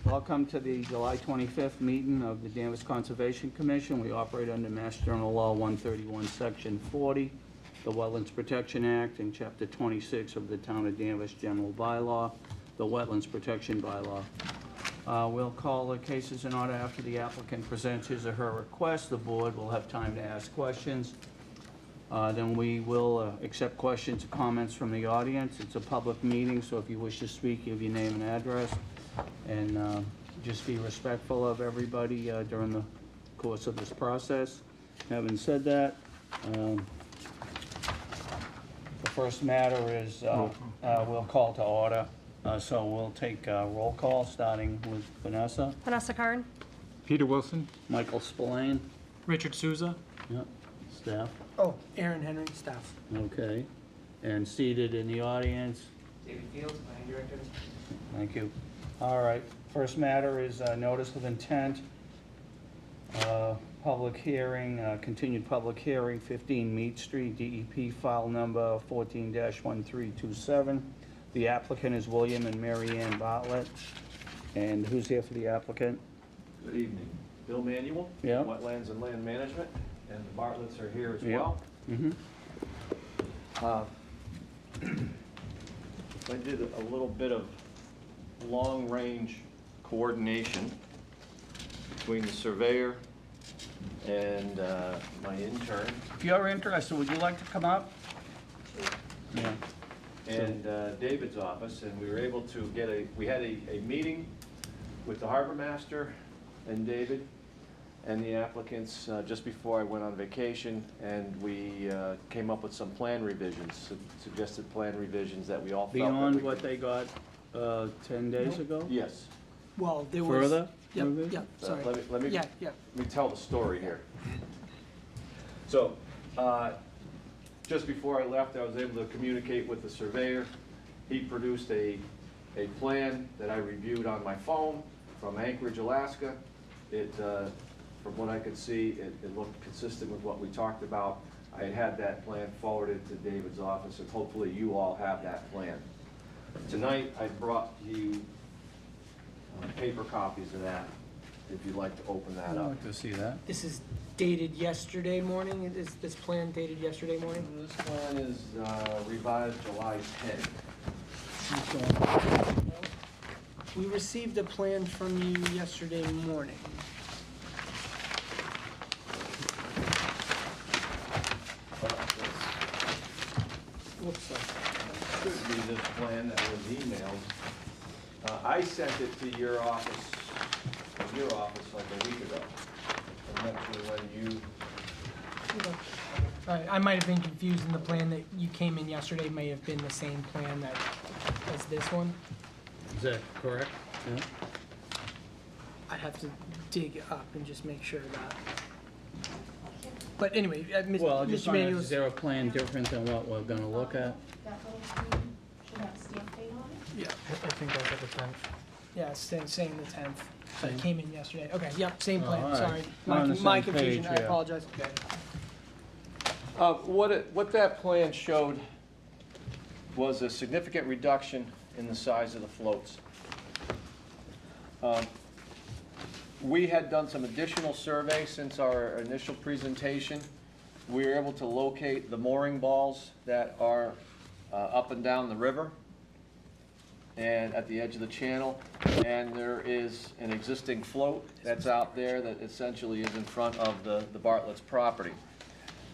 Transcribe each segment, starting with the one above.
Welcome to the July 25th meeting of the Danvers Conservation Commission. We operate under Mass General Law 131, Section 40, the Wetlands Protection Act, and Chapter 26 of the Town of Danvers General Bylaw, the Wetlands Protection Bylaw. We'll call the cases in order after the applicant presents his or her request. The board will have time to ask questions. Then we will accept questions or comments from the audience. It's a public meeting, so if you wish to speak, give your name and address. And just be respectful of everybody during the course of this process. Having said that, the first matter is we'll call to order. So we'll take a roll call, starting with Vanessa. Vanessa Curran. Peter Wilson. Michael Spillane. Richard Souza. Yep. Staff. Oh, Aaron Henry, staff. Okay. And seated in the audience. David Fields, planning director. Thank you. All right, first matter is notice of intent, public hearing, continued public hearing, 15 Mead Street, DEP file number 14-1327. The applicant is William and Mary Ann Bartlett. And who's here for the applicant? Good evening. Bill Manuel, Yeah. Wetlands and Land Management, and the Bartletts are here as Yeah. well. Mm-hmm. I did a little bit of long-range coordination between the surveyor and my intern If you're interested, would you like to come up? Yeah. and David's office, and we were able to get we had a meeting with the harbor master and David and the applicants just before I went on vacation, and we came up with some plan revisions, suggested plan revisions that we all felt that Beyond we what could- they got 10 days ago? Yes. Well, there was. Further? Yep, Maybe? yep, sorry. Let me Yeah. Let me tell the story here. So, just before I left, I was able to communicate with the surveyor. He produced a plan that I reviewed on my phone from Anchorage, Alaska. It, from what I could see, it looked consistent with what we talked about. I had that plan forwarded to David's office, and hopefully you all have that plan. Tonight, I brought you paper copies of that, if you'd like to open that I'd up. like to see that. This is dated yesterday morning. Is this plan dated yesterday morning? This one is revised July 10th. We received a plan from you yesterday morning. Looks like. Should be this plan that was emailed. I sent it to your office like a week ago. I'm not sure when you, All right, I might have been confused, and the plan that you came in yesterday may have been the same plan that as this one. Is that correct? Yeah. I'd have to dig up and just make sure that. But anyway, Well, just Mr. wondering, Manuel's. is there a plan different than what we're gonna look at? That little screen should have a stamp date on it. Yeah, I think that was at the 10th. yeah, saying the 10th. Same. It came in yesterday. Okay, yep, same Oh, plan, all right. sorry. We're on the My same confusion, page, I yeah. apologize. what that plan showed was a significant reduction in the size of the floats. We had done some additional survey since our initial presentation. We were able to locate the mooring balls that are up and down the river and at the edge of the channel. And there is an existing float that's out there that essentially is in front of the Bartlett's property.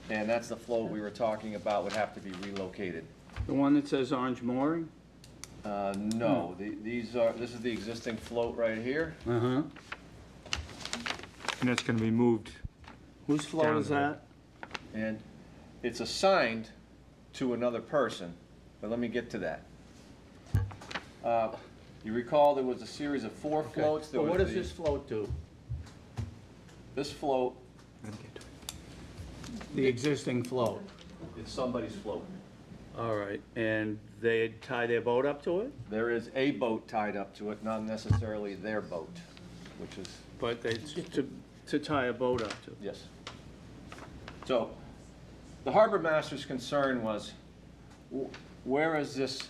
And that's the float we were talking about would have to be relocated. The one that says orange mooring? No, this is the existing float right here. Uh-huh. And that's going to be moved. Whose float Down is the road. that? And it's assigned to another person, but let me get to that. You recall there was a series of 4 floats. There But what was does this float do? This float Let me get to it. The existing float? is somebody's float. All right, and they tie their boat up to it? There is a boat tied up to it, not necessarily their boat, which is, But they, to tie a boat up to? yes. So, the harbor master's concern was, where is this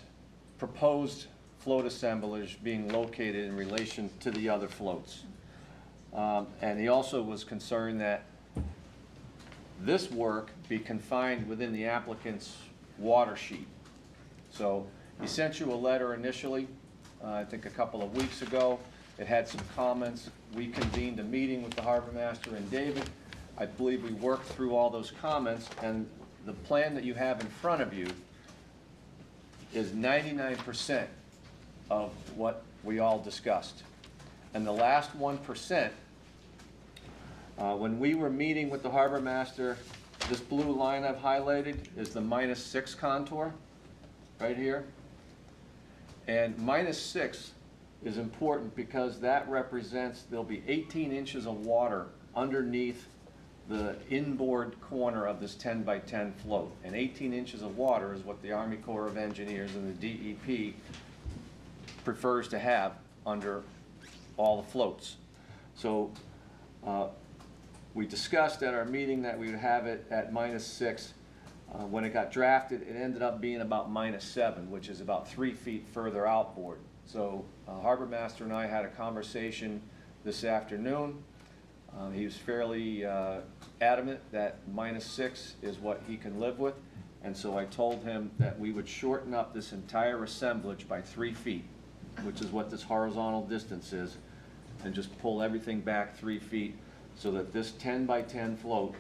proposed float assemblage being located in relation to the other floats. And he also was concerned that this work be confined within the applicant's water sheet. So he sent you a letter initially, I think a couple of weeks ago. It had some comments. We convened a meeting with the harbor master and David. I believe we worked through all those comments, and the plan that you have in front of you is 99% of what we all discussed. And the last 1%, when we were meeting with the harbor master, this blue line I've highlighted is the -6 contour, right here. And -6 is important because that represents, there'll be 18 inches of water underneath the inboard corner of this 10 by 10 float. And 18 inches of water is what the Army Corps of Engineers and the DEP prefers to have under all the floats. So we discussed at our meeting that we would have it at -6. When it got drafted, it ended up being about -7, which is about 3 feet further outboard. So Harbor Master and I had a conversation this afternoon. He was fairly adamant that -6 is what he can live with. And so I told him that we would shorten up this entire assemblage by 3 feet, which is what this horizontal distance is, and just pull everything back 3 feet so that this 10 by 10 float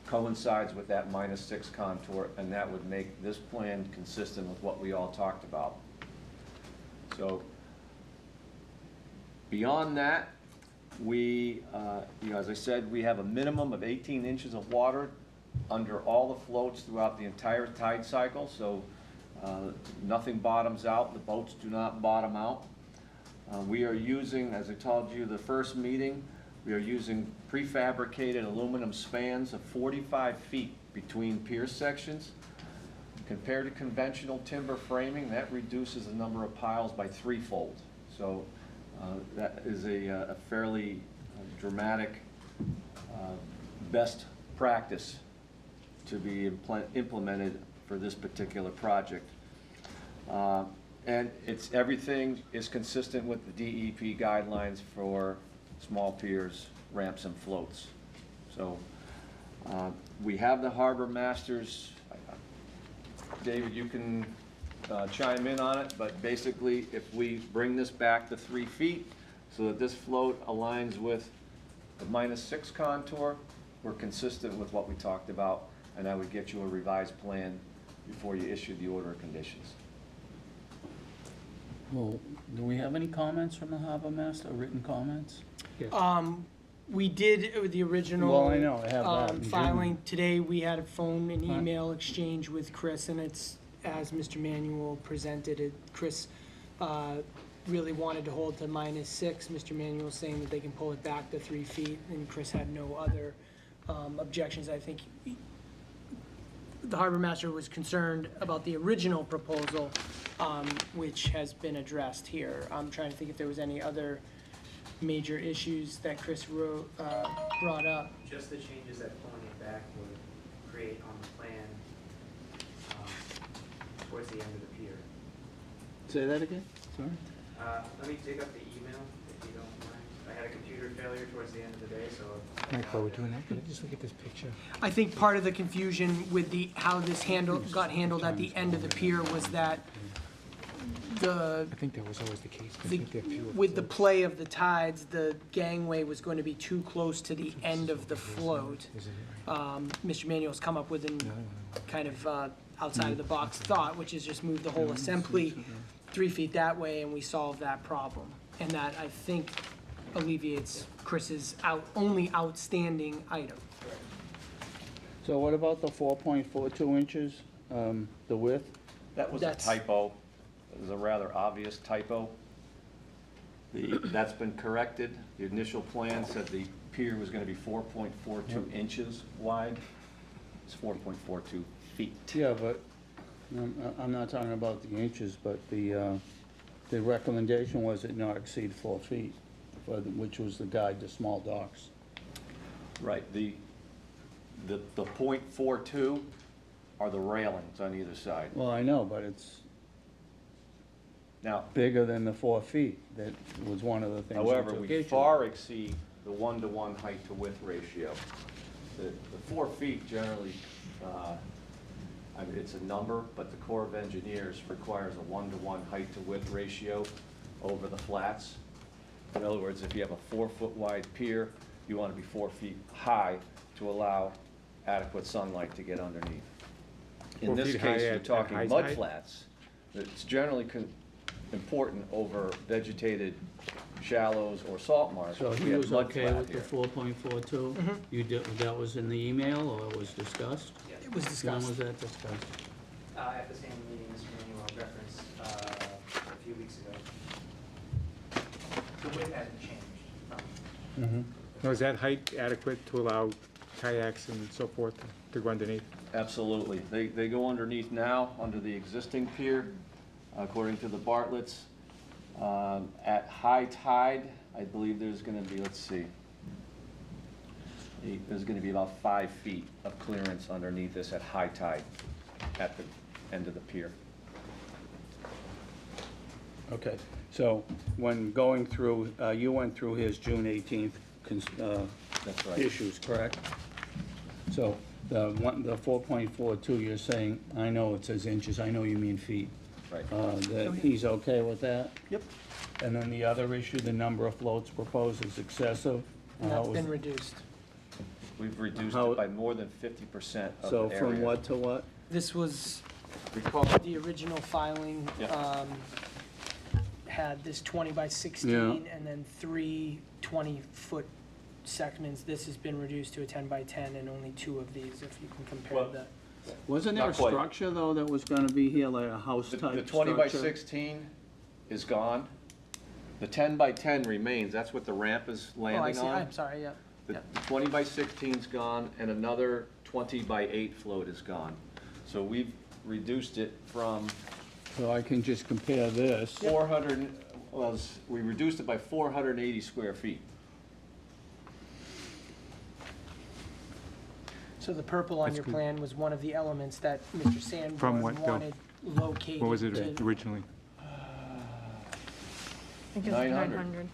coincides with that -6 contour, and that would make this plan consistent with what we all talked about. So beyond that, we, as I said, we have a minimum of 18 inches of water under all the floats throughout the entire tide cycle, so nothing bottoms out, the boats do not bottom out. We are using, as I told you the first meeting, we are using prefabricated aluminum spans of 45 feet between pier sections. Compared to conventional timber framing, that reduces the number of piles by 3-fold. So that is a fairly dramatic best practice to be implemented for this particular project. And everything is consistent with the DEP guidelines for small piers, ramps, and floats. So we have the harbor masters. David, you can chime in on it, but basically if we bring this back to 3 feet so that this float aligns with the -6 contour, we're consistent with what we talked about, and I would get you a revised plan before you issue the order of conditions. Well, do we have any comments from the harbor master, written comments? We did with the original. Well, I know, I have that in Filing. June. Today, we had a phone and Right. email exchange with Chris, and it's, as Mr. Manuel presented it, Chris really wanted to hold to -6. Mr. Manuel saying that they can pull it back to 3 feet, and Chris had no other objections. I think the harbor master was concerned about the original proposal, which has been addressed here. I'm trying to think if there was any other major issues that Chris brought up. Just the changes that pulling it back would create on the plan towards the end of the pier. Say that again, sorry? Let me dig up the email, if you don't mind. I had a computer failure towards the end of the day, so. Mike, while we're doing that, could I just look at this picture? I think part of the confusion with how this got handled at the end of the pier was that I think that was always the case. I think there are fewer with the floats. play of the tides, the gangway was going to be too close to the end of the float. Is it right? Mr. Manuel's come up with an kind of outside of the box thought, which is just move the whole assembly 3 feet that way, and we solve that problem. And that, I think, alleviates Chris's only outstanding item. So what about the 4.42 inches, the width? That was a That's- typo. It was a rather obvious typo. That's been corrected. The initial plan said the pier was gonna be 4.42 inches wide. It's 4.42 feet. Yeah, but I'm not talking about the inches, but the recommendation was it not exceed 4 feet, which was the guide to small docks. Right, the .42 are the railings on either side. Well, I know, but it's, Now, bigger than the 4 feet. That was one of the things. however, took we issue. far exceed the 1-to-1 height to width ratio. The 4 feet generally, I mean, it's a number, but the Corps of Engineers requires a 1-to-1 height to width ratio over the flats. In other words, if you have a 4-foot wide pier, you want to be 4 feet high to allow adequate sunlight to get underneath. In 4 this feet high case, you're at talking high mud tide? flats. It's generally important over vegetated shallows or salt marshes. So We he have was mud okay flat with the here. 4.42? You did, that was in the email, or it was discussed? It was When discussed. was that discussed? At the same meeting Mr. Manuel referenced a few weeks ago. The width hasn't changed. Now, is that height adequate to allow kayaks and so forth to go underneath? Absolutely. They go underneath now, under the existing pier, according to the Bartlett's. At high tide, I believe there's gonna be, let's see, there's gonna be about 5 feet of clearance underneath this at high tide, at the end of the pier. Okay, so when going through, you went through his June 18th That's right. issues, correct? So the 4.42, you're saying, I know it says inches, I know you mean feet. Right. That he's okay with that? Yep. And then the other issue, the number of floats proposed is excessive? And How that's was- been reduced. We've reduced How- it by more than 50% of the So area. from what to what? This was, Recall, the original filing Yeah. had this 20 by 16 and then 3 20-foot segments. This has been reduced to a 10 by 10 and only 2 of these, if you can compare Well, that. Wasn't there a Not quite. structure, though, that was gonna be here, like a house the type structure? 20 by 16 is gone. The 10 by 10 remains. That's what the ramp is Oh, I landing see, on. I'm sorry, yeah. The 20 by 16's gone, and another 20 by 8 float is gone. So we've reduced it from So I can just compare this. 400, we reduced it by 480 square feet. So the purple on That's your good. plan was one of the elements that Mr. From Sanborn what, Bill? wanted located. What was it to- originally? I think it's 900. 900.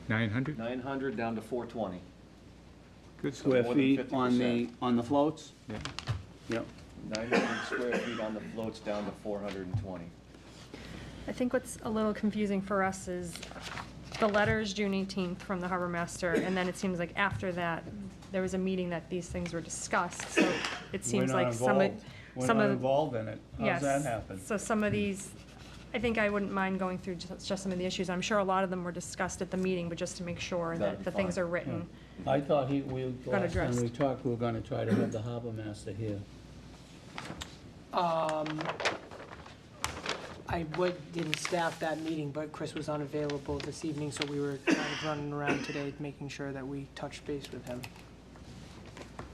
900? 900 down to 420. Good. Square more than feet on the, 50%. on the floats? Yeah. Yep. 900 square feet on the floats down to 420. I think what's a little confusing for us is the letter is June 18th from the harbor master, and then it seems like after that, there was a meeting that these things were discussed, so it seems We're not like some of, involved. We're some not of, involved in it. How's yes. that happen? So some of these, I think I wouldn't mind going through just some of the issues. I'm sure a lot of them were discussed at the meeting, but just to make sure That'd that be the things fine. are written. I thought last time addressed. we talked, we were gonna try to have the harbor master here. Didn't staff that meeting, but Chris was unavailable this evening, so we were kind of running around today, making sure that we touched base with him.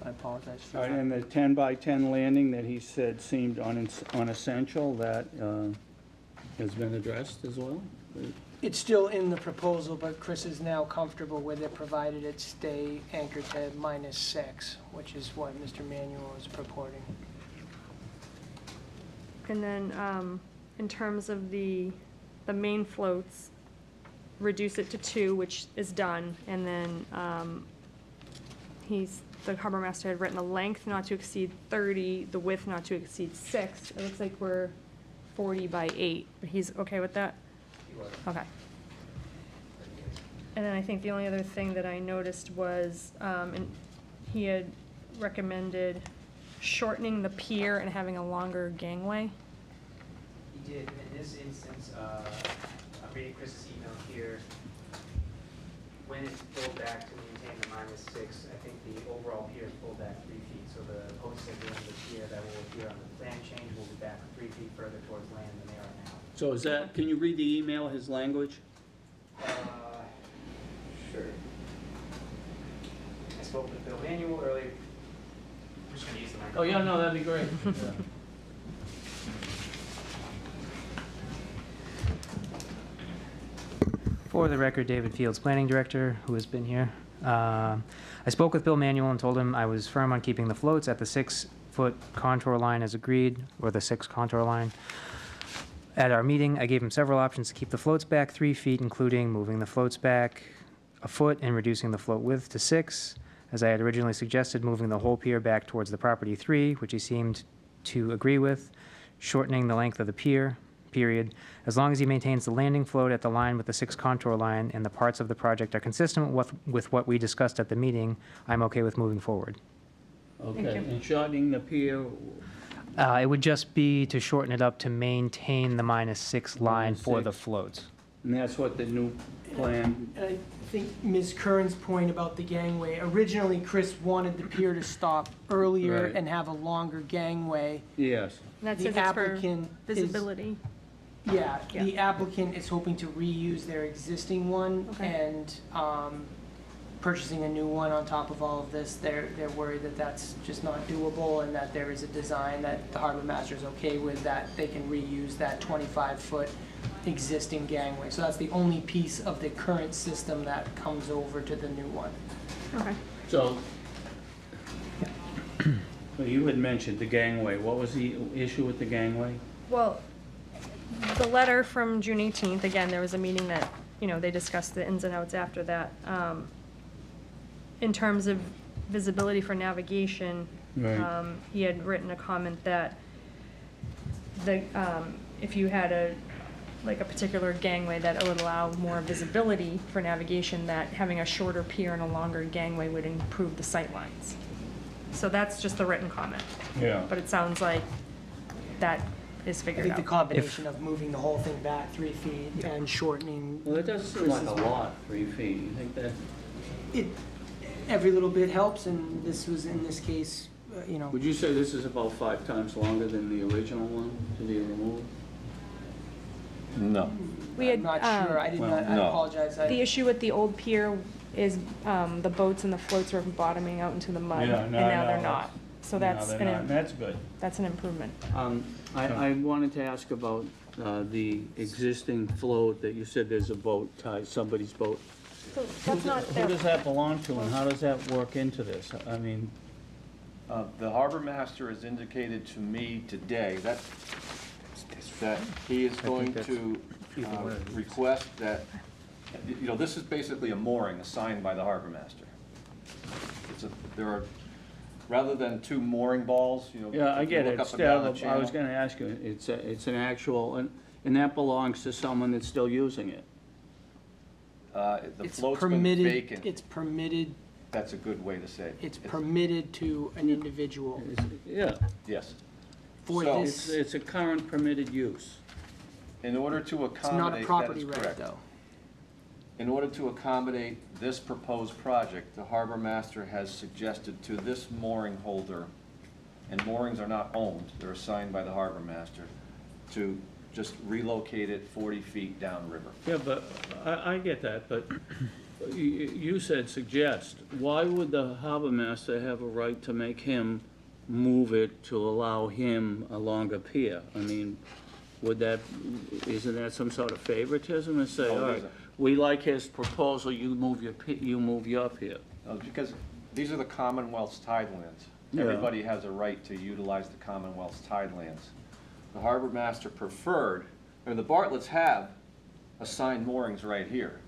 I apologize for All right, that. and the 10 by 10 landing that he said seemed unessential, that has been addressed as well? It's still in the proposal, but Chris is now comfortable with it, provided it stay anchored to -6, which is what Mr. Manuel is purporting. And then, in terms of the main floats, reduce it to 2, which is done, and then, the harbor master had written a length not to exceed 30, the width not to exceed 6. It looks like we're 40 by 8, but he's okay with that? Okay. And then I think the only other thing that I noticed was, and he had recommended shortening the pier and having a longer gangway. He did, in this instance, I'm reading Chris's email here. When it's pulled back to maintain the -6, I think the overall pier is pulled back 3 feet. So the posts at the end of the pier that will appear on the plan change will be back 3 feet further towards land than they are now. So is that, can you read the email, his language? Sure. I spoke with Bill Manuel earlier. I'm just gonna use the microphone. Oh, yeah, no, that'd be great. For the record, David Fields, Planning Director, who has been here. I spoke with Bill Manuel and told him I was firm on keeping the floats at the 6-foot contour line as agreed, or the 6 contour line. At our meeting, I gave him several options to keep the floats back 3 feet, including moving the floats back a foot and reducing the float width to 6. As I had originally suggested, moving the whole pier back towards the property 3, which he seemed to agree with, shortening the length of the pier, period. As long as he maintains the landing float at the line with the 6 contour line and the parts of the project are consistent with what we discussed at the meeting, I'm okay with moving forward. Okay, you. and shortening the pier, It would just be to shorten it up to maintain the -6 line for the -6. floats. and that's what the new plan, And I think Ms. Curran's point about the gangway, originally Chris wanted the pier to stop earlier Right. and have a longer gangway. yes. And that The says it's for applicant is- visibility. Yeah, the Yeah. applicant is hoping to reuse their existing one Okay. and purchasing a new one on top of all of this. They're worried that that's just not doable and that there is a design that the harbor master is okay with, that they can reuse that 25-foot existing gangway. So that's the only piece of the current system that comes over to the new one. Okay. So, well, you had mentioned the gangway. What was the issue with the gangway? Well, the letter from June 18th, again, there was a meeting that, they discussed the ins and outs after that. In terms of visibility for navigation, Right. he had written a comment that if you had a particular gangway that would allow more visibility for navigation, that having a shorter pier and a longer gangway would improve the sight lines. So that's just the written comment, Yeah. but it sounds like that is I figured think the out. combination of moving the whole thing back 3 feet and shortening. Well, it doesn't seem like a lot, 3 feet. You think that, Every little bit helps, and this was, in this case, would you say this is about 5 times longer than the original one to be removed? No. We had, I'm not sure, I did well, not, I no. apologize. The issue with the old pier is the boats and the floats were bottoming out into the mud, Yeah, and no, now no, they're not. So that's, No, they're not. That's good. that's an improvement. I wanted to ask about the existing float that you said there's a boat tied, somebody's boat. So that's not Who their, does that belong to, and how does that work into this? I mean, The harbor master has indicated to me today that he is going that's to either one of these. request that, this is basically a mooring assigned by the harbor master. There are, rather than 2 mooring balls, yeah, I if you get look it. up and down the Still, I was channel. gonna ask you, it's an actual, and that belongs to someone that's still using it. The It's float's been permitted, vacant. it's permitted, That's a good way to say it. it's permitted to an individual Yeah, Yes. for So- it's, this, it's a current permitted use. In order to it's accommodate, not a that property is right, correct. though. In order to accommodate this proposed project, the harbor master has suggested to this mooring holder, and moorings are not owned, they're assigned by the harbor master, to just relocate it 40 feet downriver. Yeah, but I get that, but you said suggest. Why would the harbor master have a right to make him move it to allow him a longer pier? I mean, isn't that some sort of favoritism to say, No, it all right, isn't. we like his proposal, you move your pier? Because these are the Commonwealth's tidelands. Yeah. Everybody has a right to utilize the Commonwealth's tidelands. The harbor master preferred, the Bartletts have assigned moorings right here.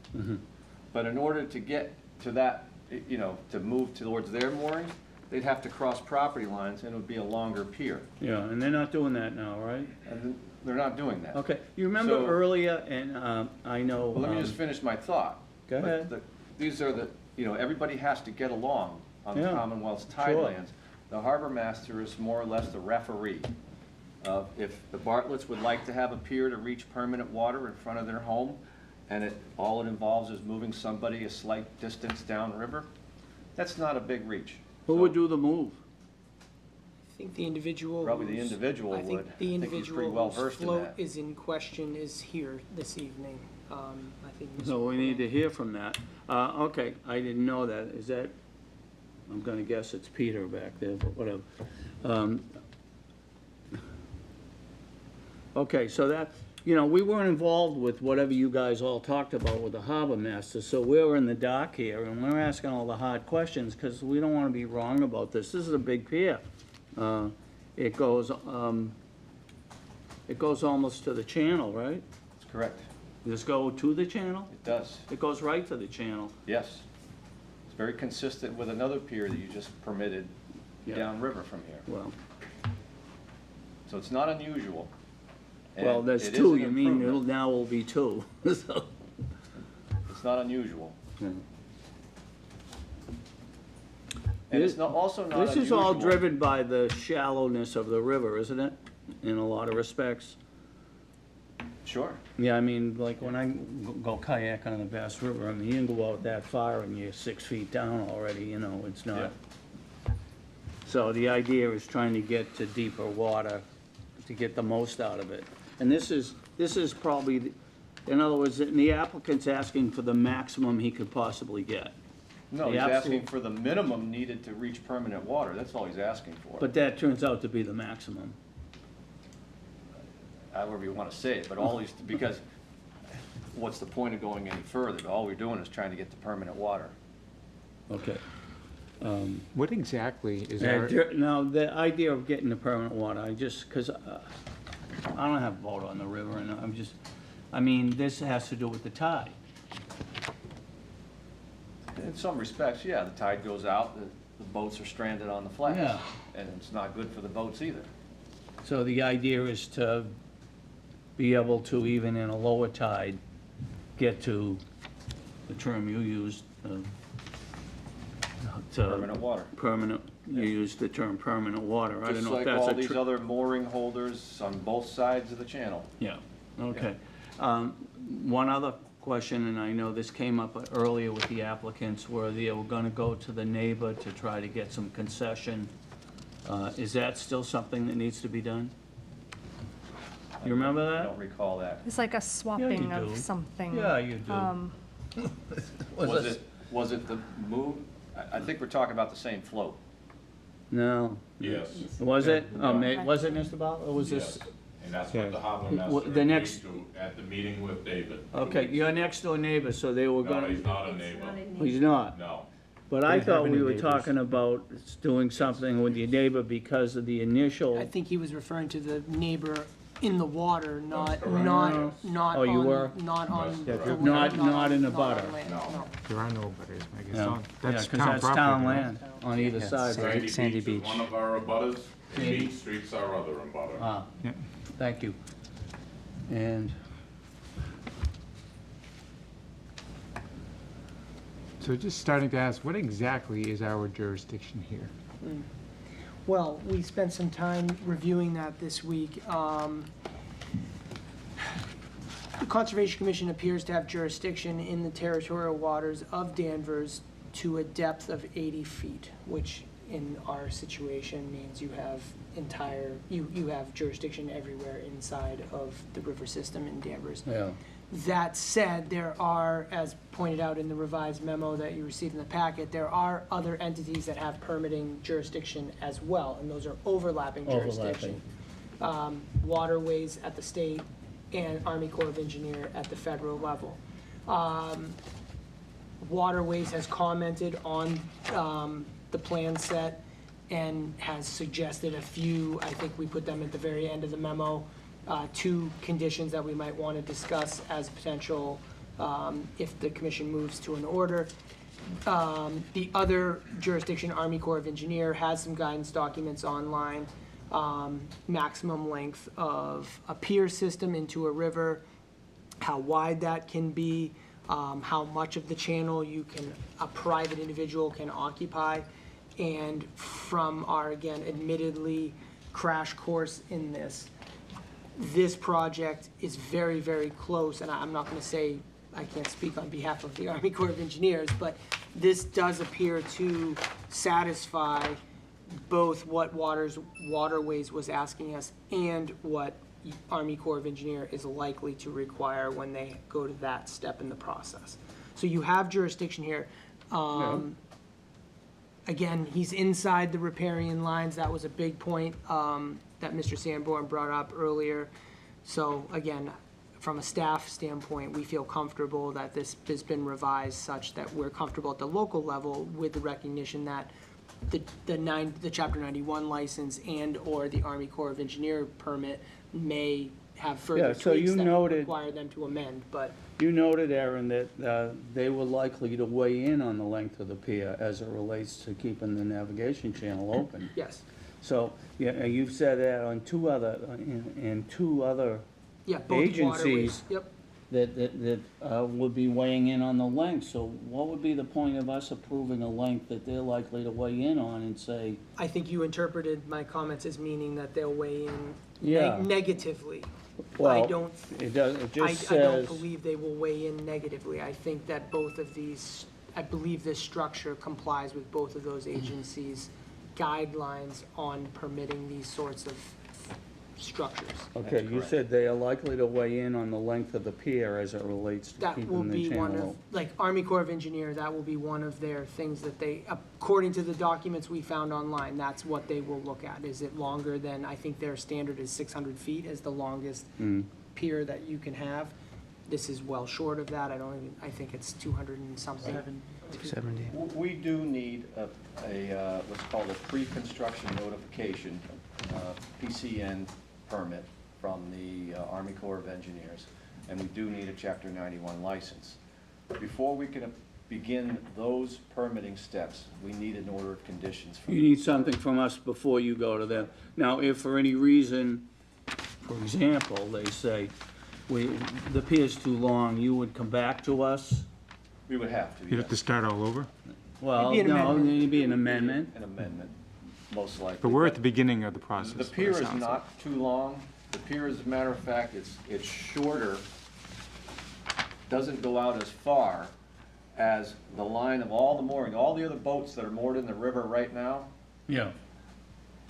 But in order to get to that, to move towards their moorings, they'd have to cross property lines, and it would be a longer pier. Yeah, and they're not doing that now, right? And they're not doing that. Okay, you remember So- earlier, and I know. Well, let me just finish my thought. Go But ahead. These are everybody has to get along on the Yeah, Commonwealth's sure. tidelands. The harbor master is more or less the referee. If the Bartletts would like to have a pier to reach permanent water in front of their home, and all it involves is moving somebody a slight distance downriver, that's not a big reach. Who would do the move? I think the individual. Probably the whose- individual I would. think I the think he's pretty individual well whose versed in float that. is in question is here this evening. I think. Mr. So we need to hear from that. Okay, I didn't know that. Is that, I'm gonna guess it's Peter back there, but whatever. Okay, so that, we weren't involved with whatever you guys all talked about with the harbor master, so we're in the dark here, and we're asking all the hard questions, because we don't wanna be wrong about this. This is a big pier. It goes It goes almost to the channel, right? That's correct. Does this go to the channel? It does, It goes right to the channel. yes. It's very consistent with another pier that you just permitted Yeah. downriver from here. Well, So it's not unusual. and well, there's it is two, an you mean, improvement. now will be two, so. It's not unusual. yeah. And it's not, also not unusual. This is all driven by the shallowness of the river, isn't it? In a lot of respects. Sure. Yeah, I mean, like when I go kayaking on the Bass River, I mean, you can go out that far and you're 6 feet down already, you know, it's Yeah. not. So the idea is trying to get to deeper water to get the most out of it. And this is probably, in other words, the applicant's asking for the maximum he could possibly get. No, The he's asking absolute- for the minimum needed to reach permanent water. That's all he's asking for. But that turns out to be the maximum. However you want to say it, but all he's, because what's the point of going any further? All we're doing is trying to get to permanent water. Okay. What exactly is our, Now, the idea of getting the permanent water, I just, because I don't have a boat on the river, and I'm just, I mean, this has to do with the tide. In some respects, yeah, the tide goes out, the boats are stranded on the flats. Yeah. And it's not good for the boats either. So the idea is to be able to, even in a lower tide, get to the term you used, to Permanent water. permanent, you used the term permanent water. I don't Just know if like that's all a these other mooring holders on both sides of the channel. Yeah, okay. One other question, and I know this came up earlier with the applicants, where they were gonna go to the neighbor to try to get some concession. Is that still something that needs to be done? You remember I that? don't recall that. It's like a swapping do. of something. Yeah, you do. Was it the move? I think we're talking about the same float. No. Yes. Was it? Okay. Was it, Mr. Ball, or was this? Yes, and that's Yeah. what the harbor The master agreed next- to at the meeting with David. Okay, your next door neighbor, so they were No, gonna. he's not a neighbor, He's not. no. But I Don't have thought we any were neighbors. talking about doing something with your neighbor because of the initial. I think he was referring to the neighbor in the water, not correct. not Oh, you on, were? not on. Yeah, the land, not in the on butter. land, No. there are no butters, I guess. Yeah, Don't- That's because town that's property. town right? land on either Yeah, side, Sandy- right? Sandy Beach Beach. is one of our abutters, and Sandy. Beach Street's our other abutter. Ah, Yeah. thank you. And, So just starting to ask, what exactly is our jurisdiction here? Well, we spent some time reviewing that this week. The Conservation Commission appears to have jurisdiction in the territorial waters of Danvers to a depth of 80 feet, which in our situation means you have you have jurisdiction everywhere inside of the river system in Danvers. yeah, That said, there are, as pointed out in the revised memo that you received in the packet, there are other entities that have permitting jurisdiction as well, and those are overlapping jurisdiction. Waterways at the state and Army Corps of Engineer at the federal level. Waterways has commented on the plan set and has suggested a few, I think we put them at the very end of the memo, two conditions that we might want to discuss as potential if the commission moves to an order. The other jurisdiction, Army Corps of Engineer, has some guidance documents online. Maximum length of a pier system into a river, how wide that can be, how much of the channel a private individual can occupy. And from our, again, admittedly crash course in this project is very, very close, and I'm not gonna say, I can't speak on behalf of the Army Corps of Engineers, but this does appear to satisfy both what Waterways was asking us and what Army Corps of Engineer is likely to require when they go to that step in the process. So you have jurisdiction here. Again, he's inside the riparian lines. That was a big point that Mr. Sanborn brought up earlier. So again, from a staff standpoint, we feel comfortable that this has been revised such that we're comfortable at the local level with the recognition that the Chapter 91 license and/or the Army Corps of Engineer permit may have further Yeah, so tweaks you that would noted- require them to amend, but You noted, Aaron, that they were likely to weigh in on the length of the pier as it relates to keeping the navigation channel open. yes. So, yeah, you've said that on two other, in two other Yeah, both waterways. Agencies. Yep. that would be weighing in on the length. So what would be the point of us approving a length that they're likely to weigh in on and say, I think you interpreted my comments as meaning that they'll weigh in Yeah. negatively. I well, don't, it does, it I just don't says, believe they will weigh in negatively. I think that both of these, I believe this structure complies with both of those agencies' guidelines on permitting these sorts of structures. okay, you said they are likely to weigh in on the length of the pier as it relates to That will keeping the be one channel of, open. like, Army Corps of Engineer, that will be one of their things that they, according to the documents we found online, that's what they will look at. Is it longer than, I think their standard is 600 feet as the longest pier that you can have. This is well short of that. I think it's 200 and something. 270. We do need what's called a pre-construction notification, PCN permit from the Army Corps of Engineers, and we do need a Chapter 91 license. Before we can begin those permitting steps, we need an order of conditions from. You need something from us before you go to them. Now, if for any reason, for example, they say, the pier's too long, you would come back to us? We would have to, You'd have to yes, start all over? Well, It'd be an no, amendment. it'd be an amendment. an amendment, most likely. But we're at the beginning of the process. The what it pier is sounds like. not too long. The pier, as a matter of fact, it's shorter, doesn't go out as far as the line of all the mooring, all the other boats that are moored in the river right now. Yeah.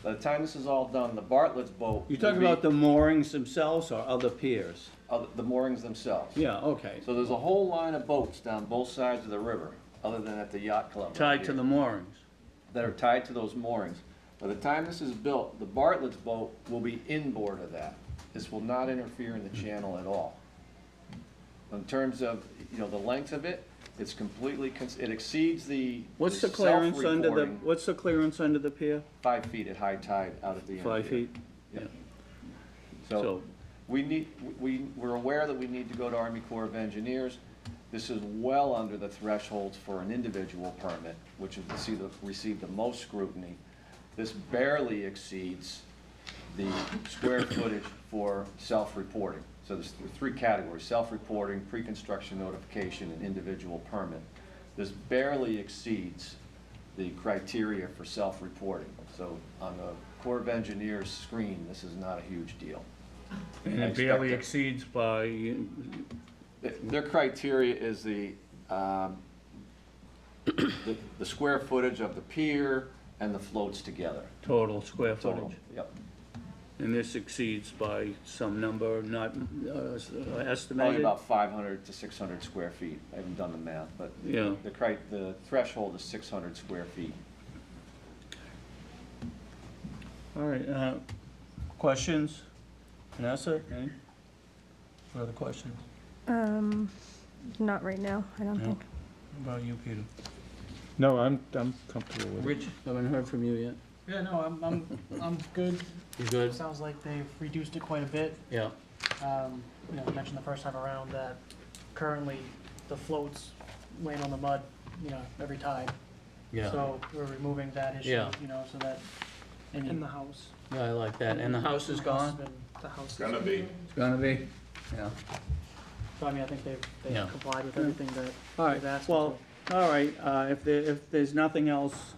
By the time this is all done, the Bartlett's boat. You talking about the moorings themselves or other piers? The moorings themselves. Yeah, okay. So there's a whole line of boats down both sides of the river, other than at the yacht club. right Tied to here, the moorings. that are tied to those moorings. By the time this is built, the Bartlett's boat will be inboard of that. This will not interfere in the channel at all. In terms of, the length of it, it's completely, it exceeds the. What's the clearance under the, self-reporting what's the clearance under the pier? 5 feet at high tide out at the end. 5 here. feet? Yeah. So, So we're aware that we need to go to Army Corps of Engineers. This is well under the thresholds for an individual permit, which is receive the most scrutiny. This barely exceeds the square footage for self-reporting. So there's three categories: self-reporting, pre-construction notification, and individual permit. This barely exceeds the criteria for self-reporting. So on the Corps of Engineers screen, this is not a huge deal. and I it barely expect exceeds by, Their criteria is the square footage of the pier and the floats together. total square Total. footage. Yep. And this exceeds by some number not Probably estimated? about 500 to 600 square feet. I haven't done the math, but Yeah. the threshold is 600 square feet. All right, questions? Vanessa, any further questions? Not right now, I don't No. think. How about you, Peter? No, I'm comfortable with it. Rich, haven't heard from you yet. Yeah, no, I'm good. You good? Sounds like they've reduced it quite a bit. Yeah. You mentioned the first time around that currently the floats land on the mud, every tide. Yeah, So we're removing that issue, Yeah. So that. In the house. yeah, I like that. And the house is gone? The house is. Gonna be. It's gonna be? Yeah. So I mean, I think they've Yeah. complied with everything that All they've right, asked them well, all right, if there's nothing else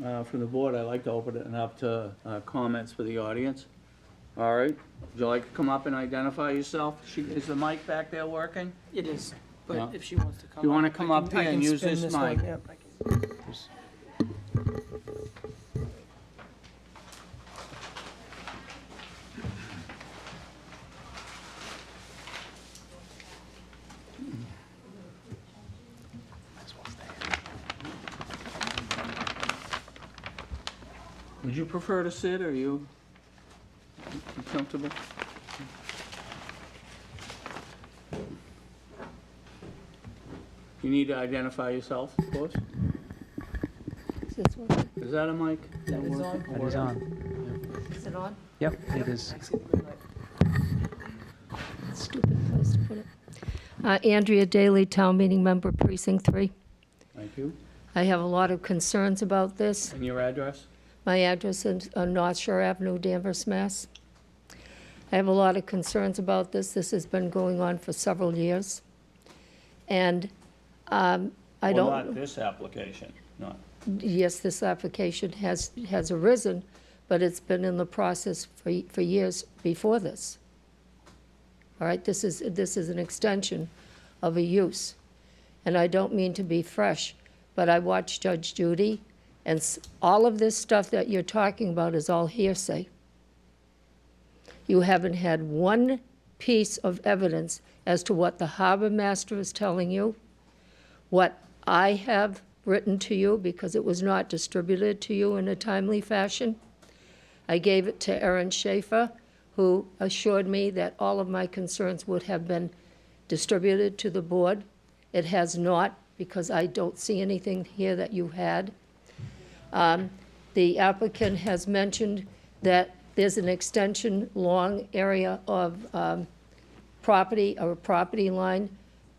from the board, I'd like to open it up to comments for the audience. All right, would you like to come up and identify yourself? Is the mic back there working? It is, Yeah. but if she wants to come up. You wanna I come can- up here I can and use spin this one. mic? Yep, I can. Would you prefer to sit, or you comfortable? You need to identify yourself, of course. Is that a mic? That is on. That is on. Is it on? Yep, it is. Andrea Daly, Town Meeting Member, Precinct 3. Thank you. I have a lot of concerns about this. And your address? My address is on North Shore Avenue, Danvers, Mass. I have a lot of concerns about this. This has been going on for several years. And I Well, don't... not this application, not. Yes, this application has arisen, but it's been in the process for years before this. All right, this is an extension of a use. And I don't mean to be fresh, but I watched Judge Judy, and all of this stuff that you're talking about is all hearsay. You haven't had one piece of evidence as to what the harbor master is telling you, what I have written to you, because it was not distributed to you in a timely fashion. I gave it to Aaron Schaefer, who assured me that all of my concerns would have been distributed to the board. It has not, because I don't see anything here that you had. The applicant has mentioned that there's an extension long area of property, or a property line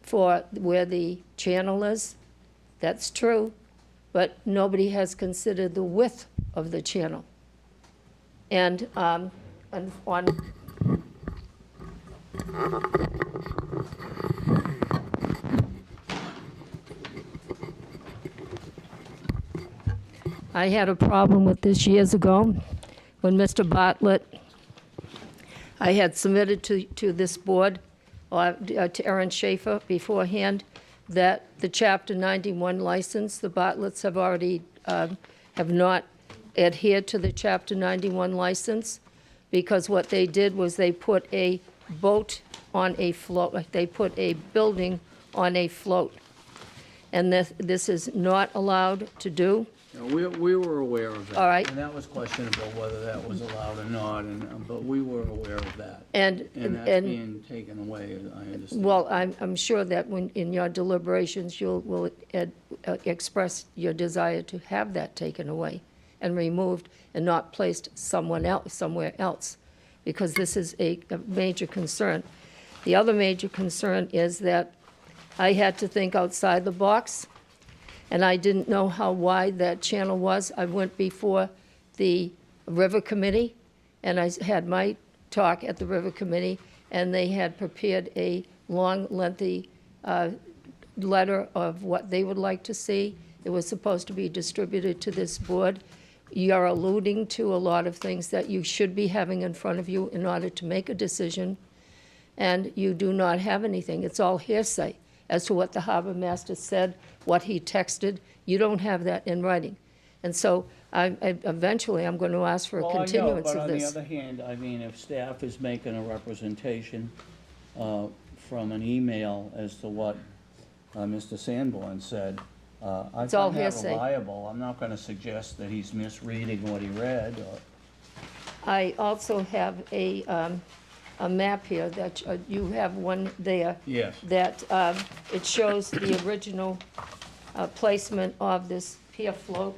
for where the channel is. That's true, but nobody has considered the width of the channel. And on I had a problem with this years ago when Mr. Bartlett, I had submitted to this board, to Aaron Schaefer beforehand, that the Chapter 91 license, the Bartletts have already, have not adhered to the Chapter 91 license, because what they did was they put a boat on a float, they put a building on a float. And this is not allowed to do. No, we were aware of that. All right. And that was questionable whether that was allowed or not, but we were aware of that. And that's being taken away, I understand. well, I'm sure that when, in your deliberations, will express your desire to have that taken away and removed and not placed somewhere else, because this is a major concern. The other major concern is that I had to think outside the box, and I didn't know how wide that channel was. I went before the River Committee, and I had my talk at the River Committee, and they had prepared a long, lengthy letter of what they would like to see. It was supposed to be distributed to this board. You're alluding to a lot of things that you should be having in front of you in order to make a decision, and you do not have anything. It's all hearsay as to what the harbor master said, what he texted. You don't have that in writing. And so eventually I'm going to ask for a continuance of this. But on the other hand, I mean, if staff is making a representation from an email as to what Mr. Sanborn said, I It's all find that hearsay. reliable. I'm not going to suggest that he's misreading what he read. I also have a map here that you have one there. Yes. That it shows the original placement of this pier float.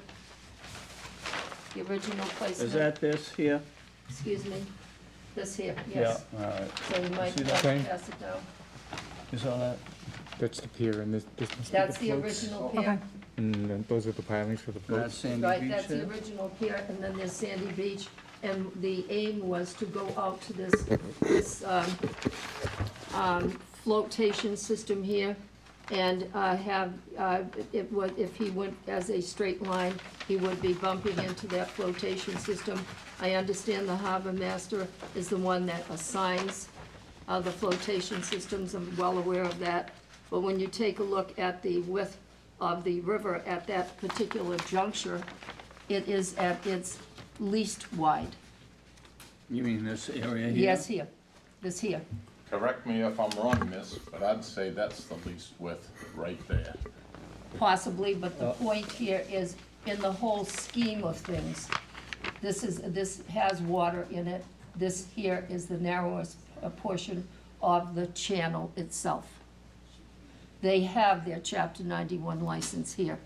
The original placement. Is that this here? Excuse me, this here, yes. Yeah, all right. So you might See pass that? it down. You saw that? That's the pier, and this must be the That's the floats. original pier. And then those are the pilings for the That's floats. Sandy Right, Beach that's the there? original pier, and then there's Sandy Beach. And the aim was to go out to this flotation system here, and have, if he went as a straight line, he would be bumping into that flotation system. I understand the harbor master is the one that assigns the flotation systems. I'm well aware of that. But when you take a look at the width of the river at that particular juncture, it is at its least wide. You mean this area here? Yes, here, this here. Correct me if I'm wrong, miss, but I'd say that's the least width right there. Possibly, but the point here is, in the whole scheme of things, this has water in it. This here is the narrowest portion of the channel itself. They have their Chapter 91 license here,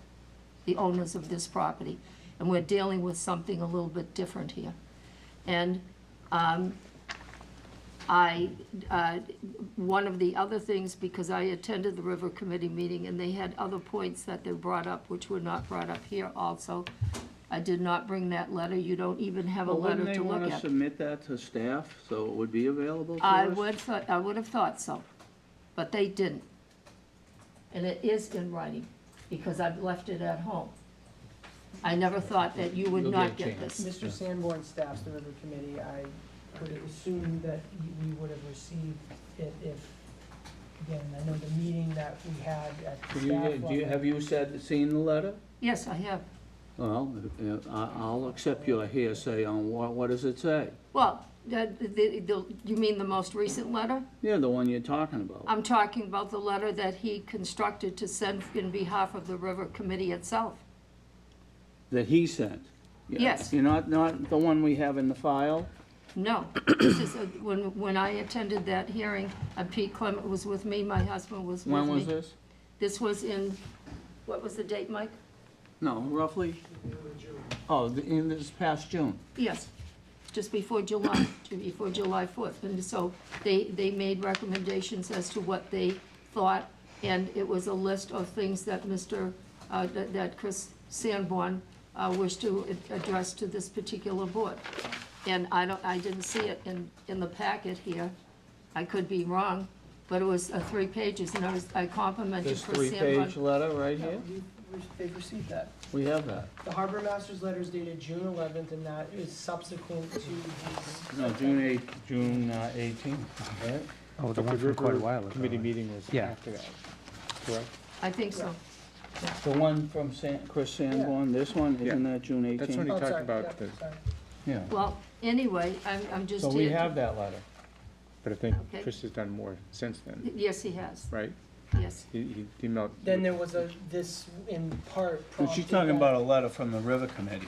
the owners of this property. And we're dealing with something a little bit different here. And One of the other things, because I attended the River Committee meeting, and they had other points that they brought up, which were not brought up here also. I did not bring that letter. You don't even have a Well, letter wouldn't they to look want to at. submit that to staff, so it would be available to I us? would have thought so, but they didn't. And it is in writing, because I've left it at home. I never thought that you would You'll not get a get this. Mr. Sanborn staffs the River Committee. I would assume that we would have received it if, again, I know the meeting that we had at the staff level. Have you seen the letter? Yes, I have. Well, I'll accept your hearsay on what does it say? Well, you mean the most recent letter? Yeah, the one you're talking about. I'm talking about the letter that he constructed to send in behalf of the River Committee itself. That he sent? Yeah. Yes. You're not the one we have in the file? No, this is, when I attended that hearing, Pete Clement was with me, my husband was with me. When was this? This was in, what was the date, Mike? No, roughly? Oh, in this past June? Yes, just before July, before July 4th. And so they made recommendations as to what they thought, and it was a list of things that that Chris Sanborn wished to address to this particular board. And I didn't see it in the packet here. I could be wrong, but it was 3 pages, and I complimented This Chris Sanborn. 3-page letter right No, here? they've received that. We have that. The harbor master's letter is dated June 11th, and that is subsequent to his. No, June 18th, right? Oh, the But one from quite a River while ago. Committee meeting was Yeah. after that, correct? I think so. The one from Chris Sanborn, this one, isn't that June 18th? That's when he Oh, talked sorry, about yeah, the, sorry. Yeah. Well, anyway, I'm just So here. we have that letter. but I think Okay. Chris has done more since then, Yes, he has, right? yes. He emailed. Then there was this in part But prompted she's talking that- about a letter from the River Committee,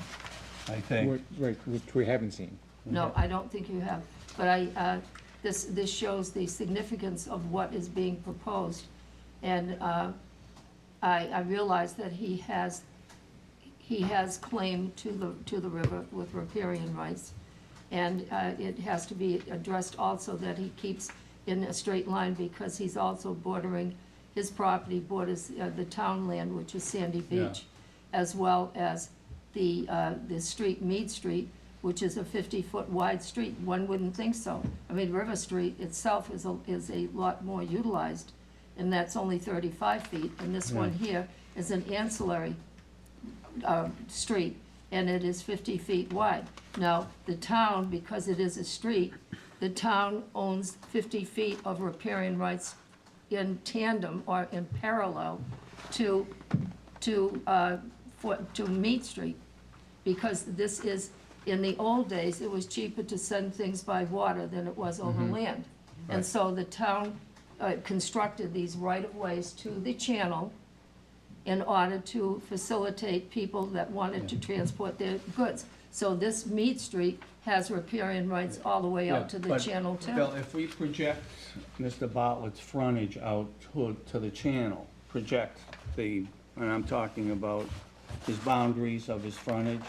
I think. Right, which we haven't seen. No, I don't think you have. But this shows the significance of what is being proposed. And I realize that he has claim to the river with riparian rights. And it has to be addressed also that he keeps in a straight line, because he's also bordering, his property borders the town land, which is Sandy Yeah. Beach, as well as the street, Mead Street, which is a 50-foot wide street. One wouldn't think so. I mean, River Street itself is a lot more utilized, and that's only 35 feet. And this one here is an ancillary street, and it is 50 feet wide. Now, the town, because it is a street, the town owns 50 feet of riparian rights in tandem or in parallel to Mead Street, because this is, in the old days, it was cheaper to send things by water than it was over land. And so the town constructed these right-of-ways to the channel in order to facilitate people that wanted to transport their goods. So this Mead Street has riparian rights all the way out to the But, channel too. Bill, if we project Mr. Bartlett's frontage out to the channel, project and I'm talking about his boundaries of his frontage,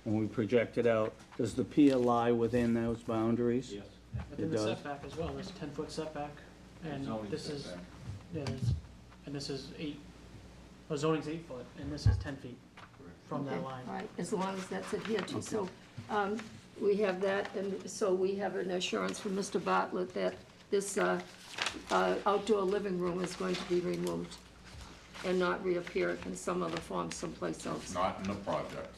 and we project it out, does the pier lie within those boundaries? Yes. Within It the does. setback as well, there's a 10-foot setback, and Zoning this is, setback. yeah, and this is 8, zoning's 8 foot, and this is 10 feet from that Okay, line. all right, as long as that's adhered to. So, we have that, and so we have an assurance from Mr. Bartlett that this outdoor living room is going to be removed and not reappear in some other form someplace else. It's not in the project.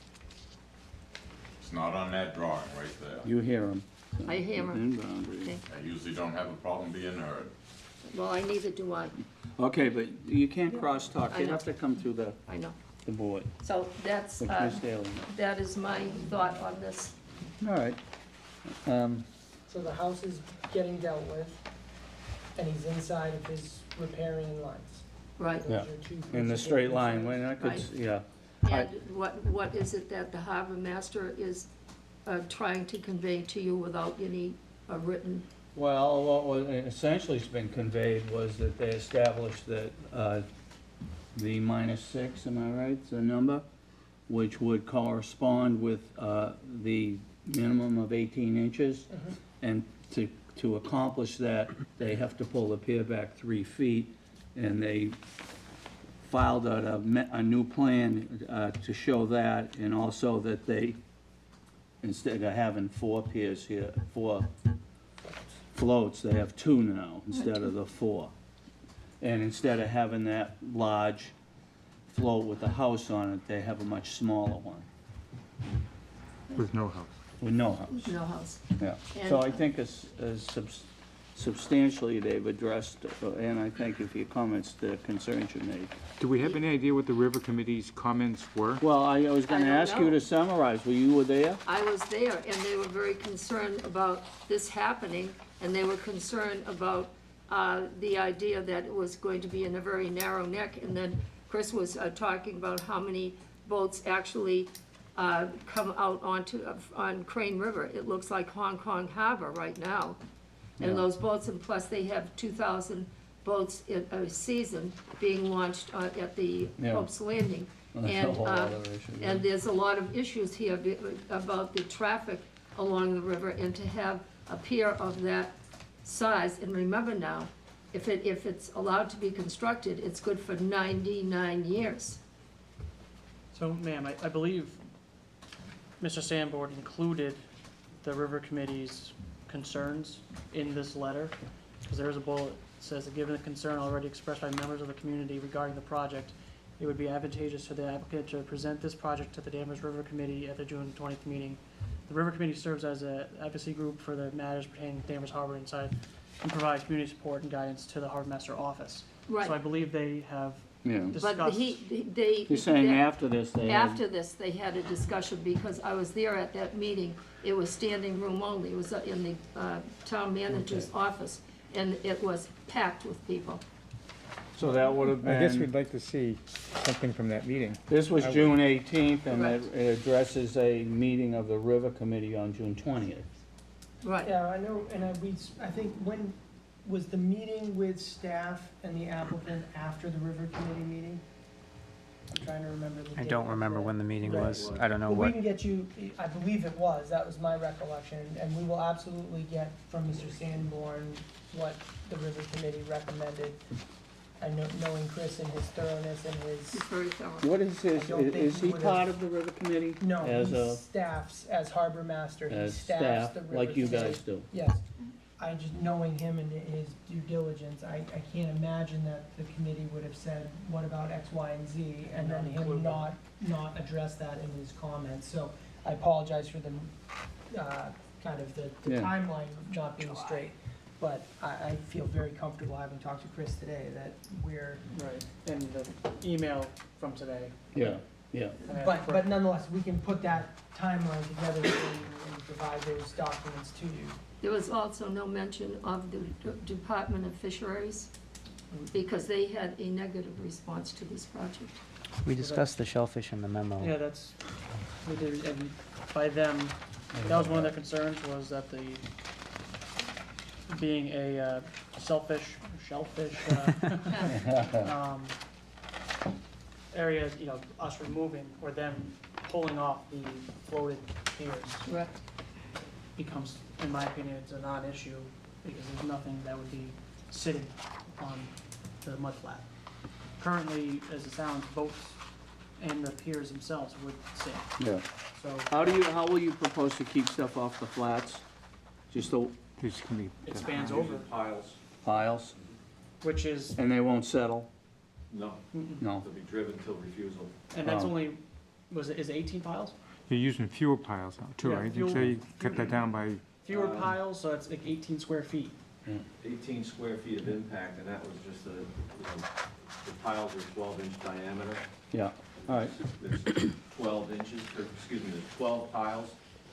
It's not on that drawing right there. You hear him. I hear him. Within boundaries. Okay, I usually don't have a problem being heard. well, neither do I, Okay, but you can't cross-talk, I you know. have to come through the I know. board, So that's, which Ms. Daly. that is my thought on this. All right. So the house is getting dealt with, and he's inside of his riparian lines. Right. Those Yeah. are two In the principal straight line, concerns. when I could, Right. yeah. And what is it that the harbor master is trying to convey to you without any written? Well, what essentially has been conveyed was that they established that the -6, am I right, the number, which would correspond with the minimum of 18 inches, and to to accomplish that, they have to pull the pier back 3 feet, and they filed a new plan to show that, and also that they, instead of having 4 piers here, 4 floats, they have 2 now, instead of the 4. And instead of having that large float with a house on it, they have a much smaller one, With no house. with no house. No house. Yeah, And- so I think substantially they've addressed, and I thank you for your comments, the concerns you made. Do we have any idea what the river committee's comments were? Well, I was gonna I don't ask you know. to summarize, you were there? I was there, and they were very concerned about this happening, and they were concerned about the idea that it was going to be in a very narrow neck, and then Chris was talking about how many boats actually come out on Crane River. It looks like Hong Kong Harbor right now. Yeah. And those boats, and plus they have 2,000 boats in a season being launched at the Yeah. Pope's Landing. That's a And, whole other issue, yeah. and there's a lot of issues here about the traffic along the river, and to have a pier of that size, and remember now, if it's allowed to be constructed, it's good for 99 years. So, ma'am, I believe Mr. Sanborn included the river committee's concerns in this letter, because there is a bullet that says that given the concern already expressed by members of the community regarding the project, it would be advantageous for the applicant to present this project to the Danvers River Committee at the June 20th meeting. The River Committee serves as an advocacy group for the matters pertaining to Danvers Harbor inside, and provide community support and guidance to the Harbor Master Office. Right. So I believe they have Yeah. discussed. But they. You're saying after this, they had... After this, they had a discussion, because I was there at that meeting. It was standing room only. It was in the town manager's office, and it was packed with people. So that would have I guess been, we'd like to see something from that meeting. this was I would- June 18th, and Correct. it addresses a meeting of the River Committee on June 20th. Right. Yeah, I know, and I think when, was the meeting with staff and the applicant after the river committee meeting? I'm trying to remember the I date don't of remember that. when the meeting Right. was. I don't know Well, we what. can get you, I believe it was, that was my recollection, and we will absolutely get from Mr. Sanborn what the river committee recommended. I know, knowing Chris and his thoroughness and It's his, very thorough. What is his, I don't think is he he would've- part of the River Committee? no, As he a, staffs, as harbor master, he as staffs staff, the river like you committee. guys do? Yes, I just, knowing him and his due diligence, I can't imagine that the committee would have said, what about X, Y, and Z? And then him not address that in his comments, so I apologize for the, kind of the Yeah. timeline not being straight. But I feel very comfortable, having talked to Chris today, that we're, Right, and the email from today. Yeah, yeah. but nonetheless, we can put that timeline together for you and provide those documents to you. There was also no mention of the Department of Fisheries, because they had a negative response to this project. We discussed the shellfish in the memo. Yeah, that's, we did, and by them, that was one of their concerns, was that the, being a shellfish, area, you know, us removing or them pulling off the floated piers Correct. becomes, in my opinion, it's a non-issue, because there's nothing that would be sitting on the mudflat. Currently, as it sounds, boats and the piers themselves would sink, Yeah. so How will you propose to keep stuff off the flats? Just the There's gonna be- it spans over, Piles, piles, which is, and they won't settle? no, No. to be driven till refusal. and that's Oh. only, is it 18 piles? You're using fewer piles now, too, Yeah, right? fuel- So you cut that down by, Fewer piles, so it's like 18 square feet. 18 square feet of impact, and that was just the piles are 12-inch diameter. Yeah, all right. There's 12 inches, or excuse me, there's 12 piles,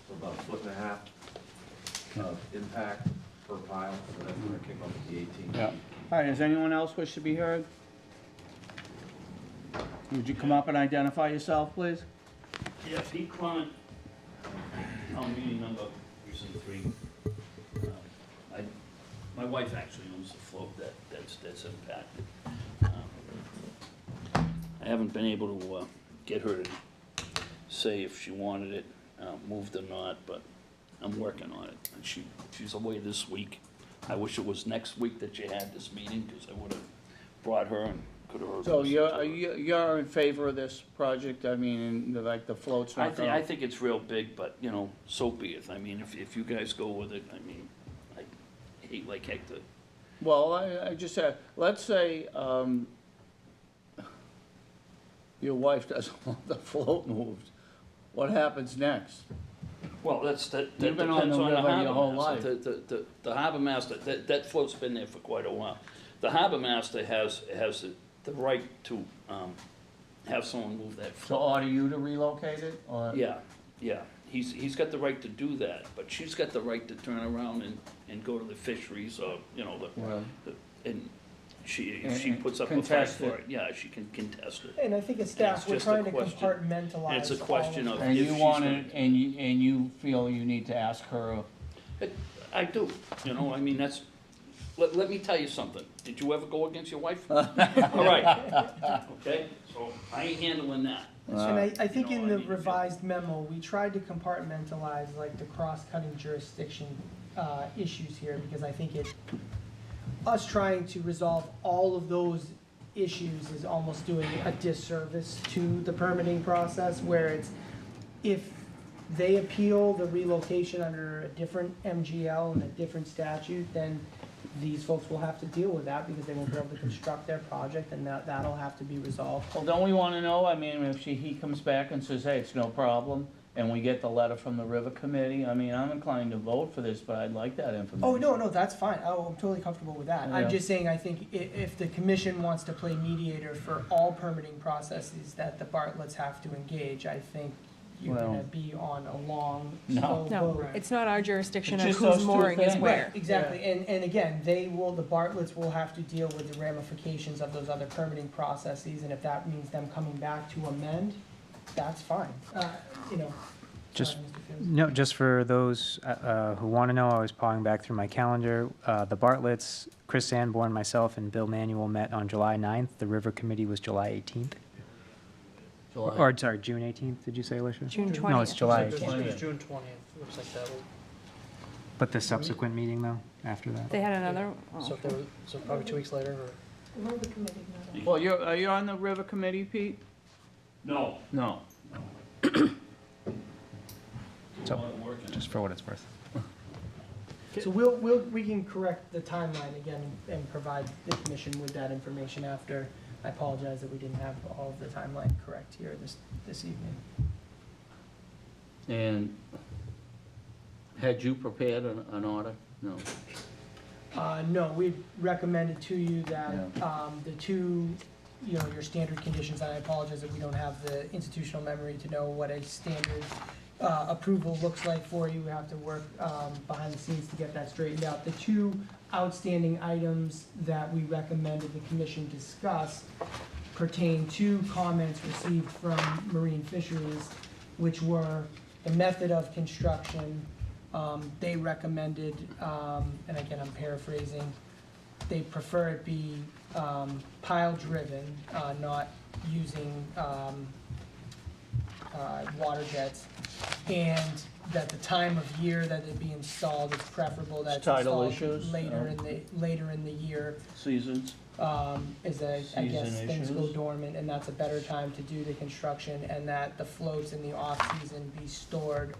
so about a foot and a half of impact per pile, so that's gonna kick off the 18. Yeah. All right, does anyone else wish to be heard? Would you come up and identify yourself, please? Yeah, Pete Clement, town meeting number, precinct 3. My wife actually owns the float that's impacted. I haven't been able to get her to say if she wanted it moved or not, but I'm working on it. And she's away this week. I wish it was next week that you had this meeting, because I would've brought her and could've heard. So listened to her. you're in favor of this project? I mean, and like the float's not I gonna... think it's real big, but, you know, so be it. I mean, if you guys go with it, I mean, I hate like heck to, Well, I just said, let's say, your wife doesn't want the float moved. What happens next? well, that You've been on depends the on the river harbor your whole master. life. The harbor master, that float's been there for quite a while. The harbor master has the right to, have someone move that So float. order you to relocate it, or? Yeah, yeah, he's got the right to do that, but she's got the right to turn around and go to the fisheries, or, you know, Well, and if And- she and puts up a fight contest for it. it, yeah, she can contest it. And I think as it's staff, we're just a trying to question. compartmentalize. And it's a all question of of- And if you she's want gonna- it, and you feel you need to ask her, I do, you know, I mean, let me tell you something. Did you ever go against your wife? All right, okay, so I ain't handling that. And I think You know, in the I mean, revised memo, we tried to compartmentalize like the cross-cutting jurisdiction issues here, because I think us trying to resolve all of those issues is almost doing a disservice to the permitting process, where it's, if they appeal the relocation under a different MGL and a different statute, then these folks will have to deal with that, because they won't be able to construct their project, and that'll have to be resolved. well, don't we wanna know, I mean, if he comes back and says, hey, it's no problem, and we get the letter from the river committee, I mean, I'm inclined to vote for this, but I'd like that information. Oh, no, that's fine. Oh, I'm totally comfortable with that. Yeah. I'm just saying, I think if the commission wants to play mediator for all permitting processes that the Bartletts have to engage, I think you're Well, gonna be on a long, no. slow No, vote. it's not our jurisdiction It's of just those whose two mooring is things. where. Right, exactly, and again, the Bartletts will have to deal with the ramifications of those other permitting processes, and if that means them coming back to amend, that's fine, you know. Just, Sorry, Mr. Fields. no, just for those who want to know, I was pawing back through my calendar. The Bartletts, Chris Sanborn, myself, and Bill Manuel met on July 9th. The River Committee was July 18th. Or, sorry, June 18th, did you say, Alicia? June No, it's 20th. July It 18th. was June 20th, looks like that. But the subsequent meeting, though, after that? They had another, So if they were, so probably 2 weeks later, or? The river committee met. Well, are you on the river committee, Pete? No. No. So, just for what it's worth. So we can correct the timeline again and provide the commission with that information after. I apologize that we didn't have all of the timeline correct here this evening. And had you prepared an order? No. No, we recommended to you that, Yeah. the two, you know, your standard conditions, and I apologize that we don't have the institutional memory to know what a standard approval looks like for you. We have to work behind the scenes to get that straightened out. The two outstanding items that we recommended the commission discuss pertain to comments received from Marine Fisheries, which were the method of construction. They recommended, and again, I'm paraphrasing, they prefer it be pile-driven, not using water jets, and that the time of year that it be installed, it's preferable that it's Tidal installed issues, later in the year, Seasons? is that, I guess, Season things go issues. dormant, and that's a better time to do the construction, and that the floats in the off-season be stored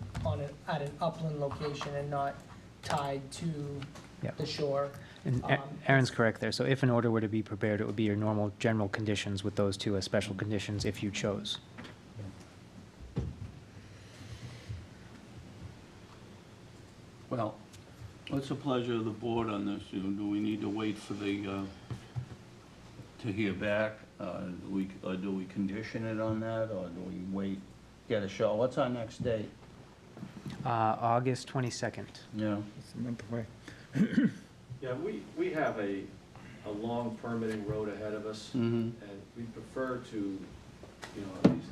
at an upland location and not tied to Yep. the shore. And Aaron's correct there. So if an order were to be prepared, it would be your normal general conditions with those two as special conditions if you chose. Well, what's the pleasure of the board on this? Do we need to wait for to hear back? Do we condition it on that, or do we wait, get a show? What's our next date? August 22nd. Yeah. It's a month away. Yeah, we have a long permitting road ahead of us, Mm-hmm. and we prefer to, you know, at least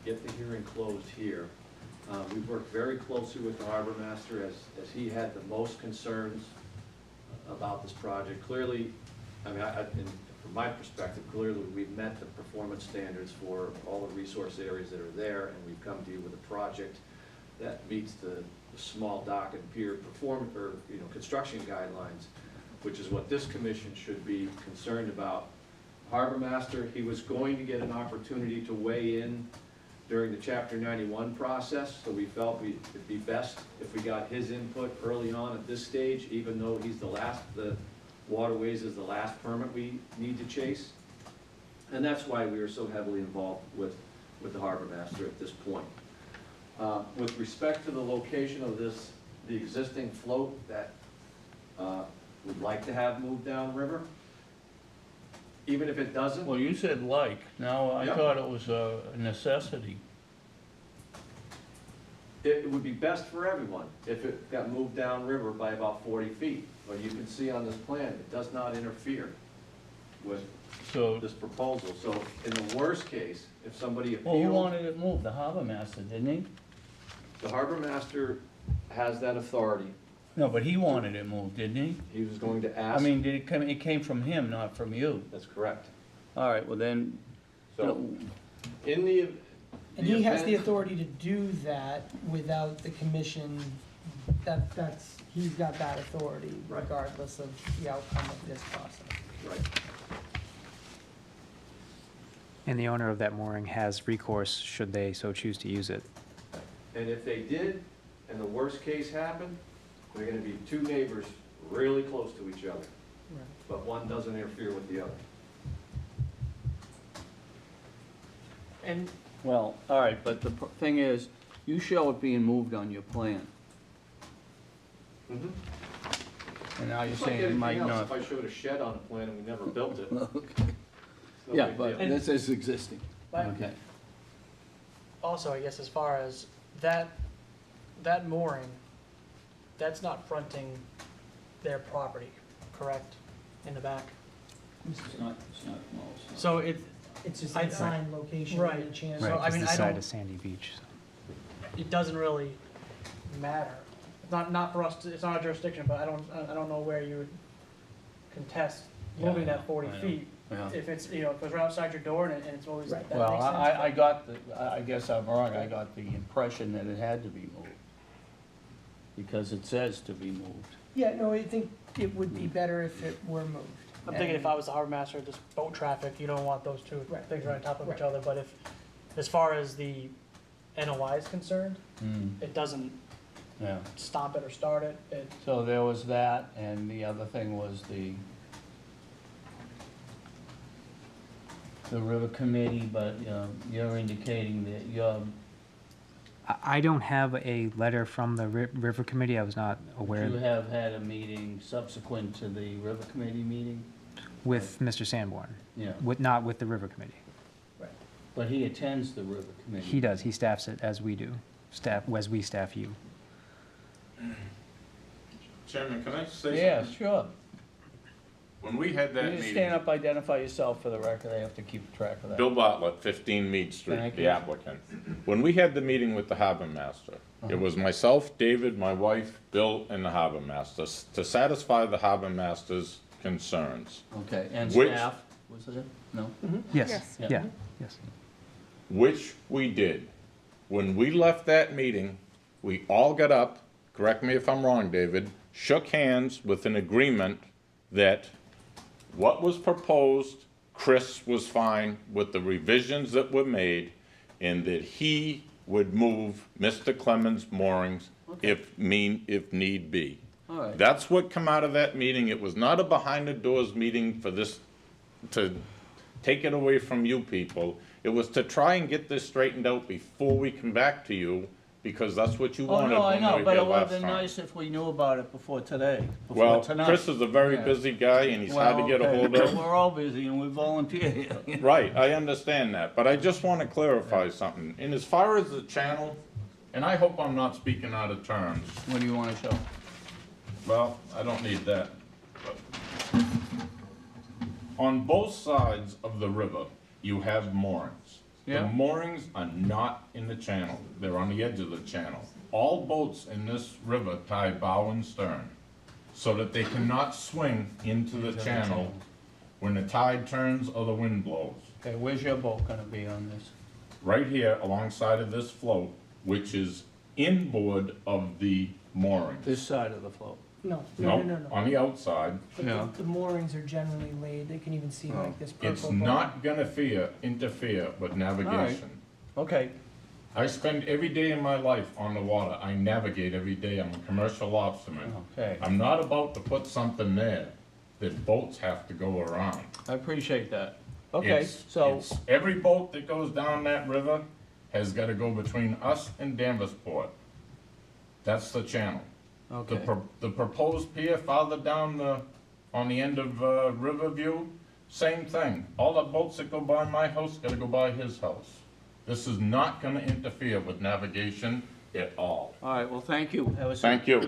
get the hearing closed here. We've worked very closely with the harbor master as he had the most concerns about this project. Clearly, I mean, from my perspective, clearly we've met the performance standards for all the resource areas that are there, and we've come to you with a project that meets the the small dock and pier construction guidelines, which is what this commission should be concerned about. Harbor Master, he was going to get an opportunity to weigh in during the Chapter 91 process, so we felt it'd be best if we got his input early on at this stage, even though he's the waterways is the last permit we need to chase. And that's why we are so heavily involved with the Harbor Master at this point. With respect to the location of the existing float that we'd like to have moved downriver, even if it doesn't. Well, you said like, now I Yeah. thought it was a necessity. It would be best for everyone if it got moved downriver by about 40 feet. But you can see on this plan, it does not interfere with So, this proposal. So in the worst case, if somebody well, who appealed, wanted it moved? The harbor master, didn't he? the Harbor Master has that authority. No, but he wanted it moved, didn't he? He was going to I ask. mean, it came from him, not from you. That's correct. All right, well then, So in the And he has the event- authority to do that without the commission, he's got that authority Right. regardless of the outcome of this process. Right. And the owner of that mooring has recourse should they so choose to use it. And if they did, and the worst case happened, they're gonna be two neighbors really close to each other, but one doesn't interfere with the other. And well, all right, but the thing is, you show it being moved on your plan. And now you're Just like saying it anything might else, not. if I showed a shed on a plan and we never built it. Okay. it's no Yeah, big but deal. this is existing. But Okay. also, I guess as far as that mooring, that's not fronting their property, correct, in the back? It's not, no, it's not. So it's just I- a signed location Right. and a chance. So, Right, I just mean, the I side don't- of Sandy Beach. it doesn't really matter. It's not for us, it's not our jurisdiction, but I don't know where you would contest Yeah, moving I that know, 40 I know. feet. Yeah. If it's, if it's right outside your door and it's always, Right. that Well, makes sense. I got I guess I'm wrong, I got the impression that it had to be moved. Because it says to be moved. Yeah, no, I think it would be better if it were moved. I'm thinking if I was the harbor master, just boat traffic, you don't want those two Right. things right on top of each Right. other, but if, as far as the NOI is concerned, Hmm. it doesn't Yeah. stop it or start it, So there was that, and the other thing was the river committee, but, you're indicating that you're, I don't have a letter from the River Committee. I was not aware you have had a meeting subsequent to the river committee meeting? with Mr. Sanborn, Yeah, not with the River Committee. but he attends the river committee. He does. He staffs it as we do. As we staff you. Chairman, can I say Yeah, something? sure. When we had that You meeting, stand up, identify yourself for the record, I have to keep track of that. Bill Bartlett, 15 Mead Street, Thank the you. applicant. When we had the meeting with the harbor master, Uh-huh. it was myself, David, my wife, Bill, and the harbor master, to satisfy the harbor master's concerns, Okay, and Which- staff, was it? No? Yes. Yes. Yeah. Yeah. Yes. which we did. When we left that meeting, we all got up, correct me if I'm wrong, David, shook hands with an agreement that what was proposed, Chris was fine with the revisions that were made, and that he would move Mr. Clemens' moorings if need be. All right. That's what come out of that meeting. It was not a behind-the-doors meeting for this, to take it away from you people. It was to try and get this straightened out before we come back to you, because that's what you Oh, wanted no, I when know, we but were it here would've last been time. nice if we knew about it before today, Well, before tonight. Chris is a very Yeah. busy guy, and he's hard to Well, get a okay, hold but of. We're all busy and we volunteer here. Right, I understand that, but I just want to clarify something. And as far as the channel, and I hope I'm not speaking out of terms, What do you wanna show? well, I don't need that. but- On both sides of the river, you have moorings. The Yeah. moorings are not in the channel, they're on the edge of the channel. All boats in this river tie bow and stern, so that they cannot swing into the channel when the tide turns or the wind blows. Okay, where's your boat gonna be on this? Right here alongside of this float, which is inboard of the moorings. This side of the float. No, On the outside. But Yeah. the moorings are generally laid, they can even see like this purple. It's bar. not gonna interfere with navigation. Okay, I spend every day in my life on the water. I navigate every day. I'm a commercial lobsterman. okay. I'm not about to put something there that boats have to go around. I appreciate that. Okay, It's- so, it's- every boat that goes down that river has gotta go between us and Danversport. That's the channel. okay. The proposed pier farther down on the end of, Riverview, same thing. All the boats that go by my house gotta go by his house. This is not gonna interfere with navigation at all. All right, well, thank you. Have a seat. Thank you.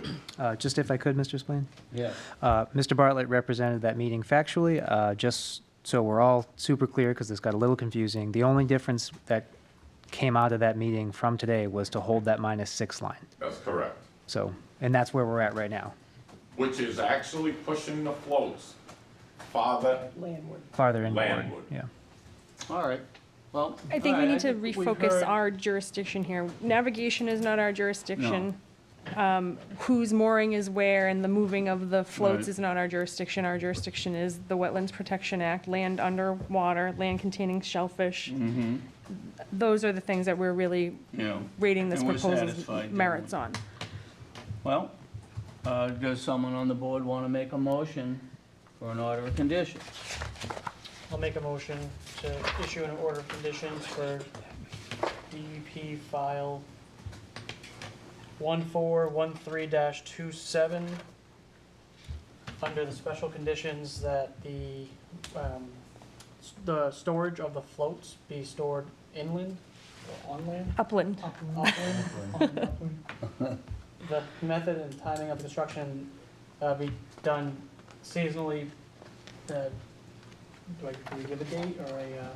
Just if I could, Mr. Spillane? Yes. Mr. Bartlett represented that meeting factually, just so we're all super clear, because this got a little confusing. The only difference that came out of that meeting from today was to hold that -6 line. That's correct. So, and that's where we're at right now, Which is actually pushing the floats farther Landward. farther inboard. landward. Yeah. All right, well. I think all we right, need to we've refocus heard- our jurisdiction here. Navigation is not our jurisdiction. Whose mooring is where and the moving of the floats Right. is not our jurisdiction. Our jurisdiction is the Wetlands Protection Act, land underwater, land containing shellfish. Mhm, Those are the things that we're really yeah. rating this And we're proposal's satisfied, merits on. Well, does someone on the board want to make a motion for an order of conditions? I'll make a motion to issue an order of conditions for DEP file 1413-27, under the special conditions that the storage of the floats be stored inland or on land? Upland. Upland. The method and timing of the construction be done seasonally. Do we give a date or a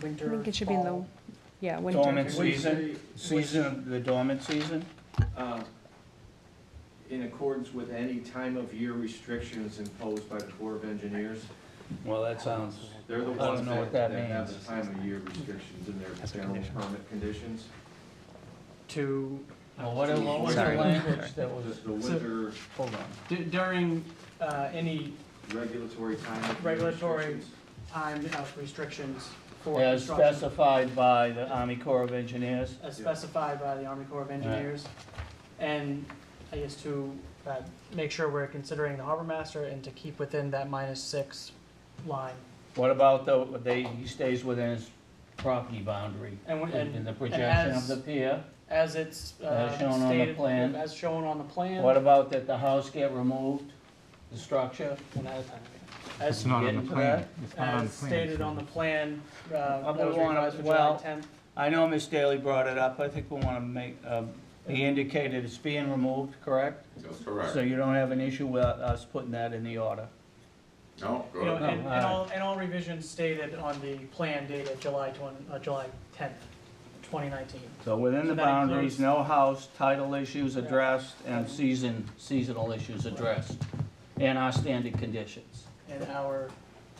winter? I think it should be in the, fall? yeah, winter. Dormant season, the dormant season? In accordance with any time of year restrictions imposed by the Corps of Engineers. Well, that sounds, They're the I don't ones know what that that have means. the time of year restrictions in their As a general condition. permit conditions. To, well, what was the Sorry. language that was, Just the winter hold on. during any regulatory time. of year regulatory restrictions. time of restrictions for As construction, specified by the Army Corps of Engineers? as specified by the Army Corps of Engineers. And I guess to make sure we're considering the harbor master and to keep within that -6 line. What about he stays within his property boundary And when- in the and projection of as- the pier? As it's As shown on the stated, plan. as shown on the plan. What about that the house get removed, the structure? One at a time. It's As, not get on the into plan. that? It's not on the as plan. stated on the plan, that was we wanna- revised for well- July 10th. I know Miss Daly brought it up, I think we wanna make, he indicated it's being removed, correct? That's correct. So you don't have an issue with us putting that in the order? No, You know, good. and, all and all, and all revisions stated on the plan dated July 10th, 2019. So within So the that boundaries, includes- no house, title issues addressed, and seasonal issues addressed, and our standard conditions. And our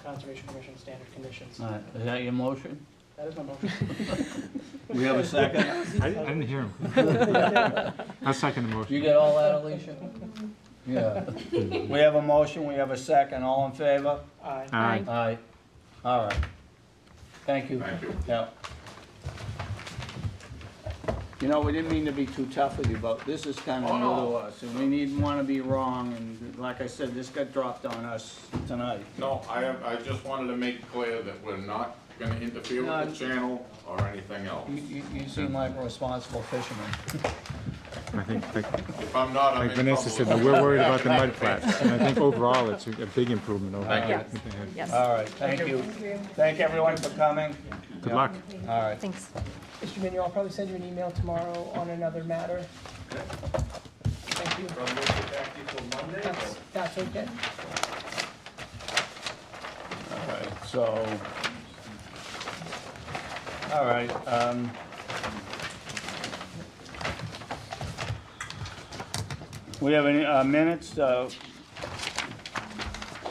Conservation Commission standard conditions. All right, is that your motion? That is my motion. We have a second? I didn't hear him. I second the You motion. get all that, Alicia? Yeah. We have a motion, we have a second, all in favor? Aye. Aye. Aye. All right. Thank you. Thank you. Yeah. You know, we didn't mean to be too tough with you, but this is kind of Oh, new no. to us, and we didn't want to be wrong, and like I said, this got dropped on us tonight. No, I just wanted to make clear that we're not gonna interfere No, with the channel or anything else. You seem like a responsible fisherman. I think, If I'm not, I'm in like Vanessa said, trouble. that we're worried about the mud flats, and I think overall, it's a big improvement over. Thank you. what they had. Yes, All right, thank you. Thank everyone for coming. Good luck. All right. thanks. Mr. Manuel, I'll probably send you an email tomorrow on another matter. Thank you. Probably won't get back to you till Monday, but- That's okay. All right, so, all right, we have any minutes, has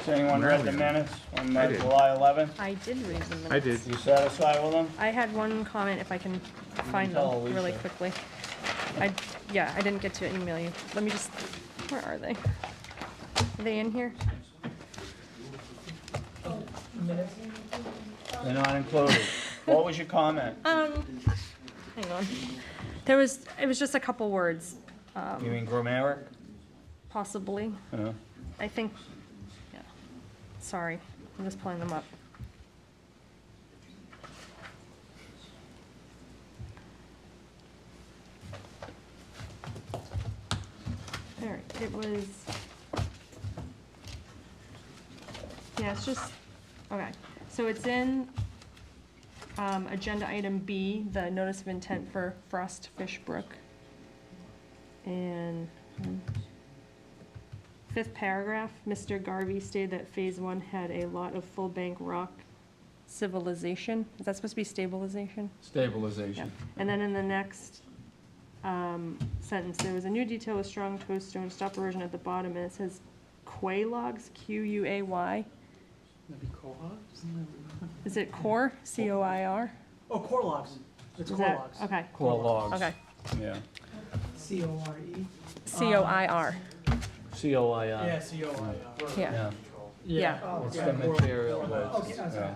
anyone read the minutes on I did. July 11th? I did read the minutes. I did. You satisfied with them? I had one comment, if I can find tell them really Alicia. quickly. Yeah, I didn't get to email you. Let me just, where are they? Are they in here? They're not included. What was your comment? Hang on. It was just a couple words, You mean grammaric? possibly. I think, yeah. Sorry, I'm just pulling them up. All right, it was, yeah, it's just, okay. So it's in agenda item B, the notice of intent for Frost Fish Brook. And fifth paragraph, Mr. Garvey stated that phase one had a lot of full bank rock civilization. Is that supposed to be stabilization? Stabilization. And then in the next sentence, there was a new detail with strong toe stone stop erosion at the bottom, and it says quay logs, Q-U-A-Y. Maybe cohogs? Is it core, C-O-I-R? Oh, core logs. It's Is core that- logs. Okay, Core logs. okay. Yeah. C-O-R-E? C-O-I-R, C-O-I-R. Yeah, C-O-I-R. yeah. Yeah. Yeah. It's Yeah, the core- material Okay, that's, sorry. yeah.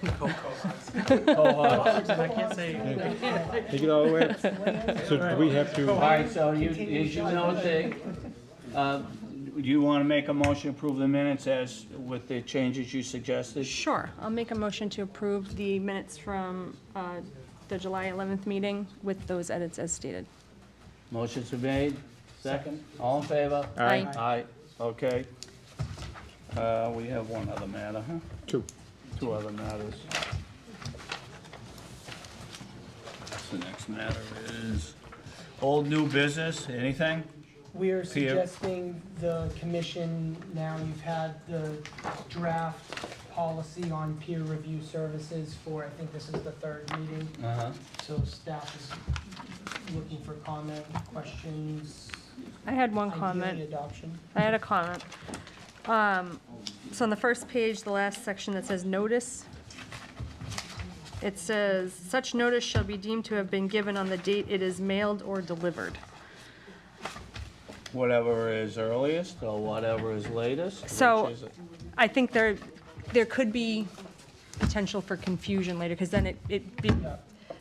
Cohogs. Cohogs. I can't say. Take it all away. So do we have All to, right, so you, as you know, do you want to make a motion to approve the minutes as, with the changes you suggested? Sure, I'll make a motion to approve the minutes from the July 11th meeting with those edits as stated. Motion's been made, second, all in favor? Aye. Aye, okay. We have one other matter, huh? two? Two other matters. The next matter is old new business, anything? We are Peer- suggesting the commission, now you've had the draft policy on peer review services for, I think this is the third meeting. Uh-huh. So staff is looking for comment, questions, I had one comment. ideally adoption. I had a comment. So on the first page, the last section that says notice, it says, such notice shall be deemed to have been given on the date it is mailed or delivered. Whatever is earliest or whatever is latest? So- Which is it? I think there could be potential for confusion later, because then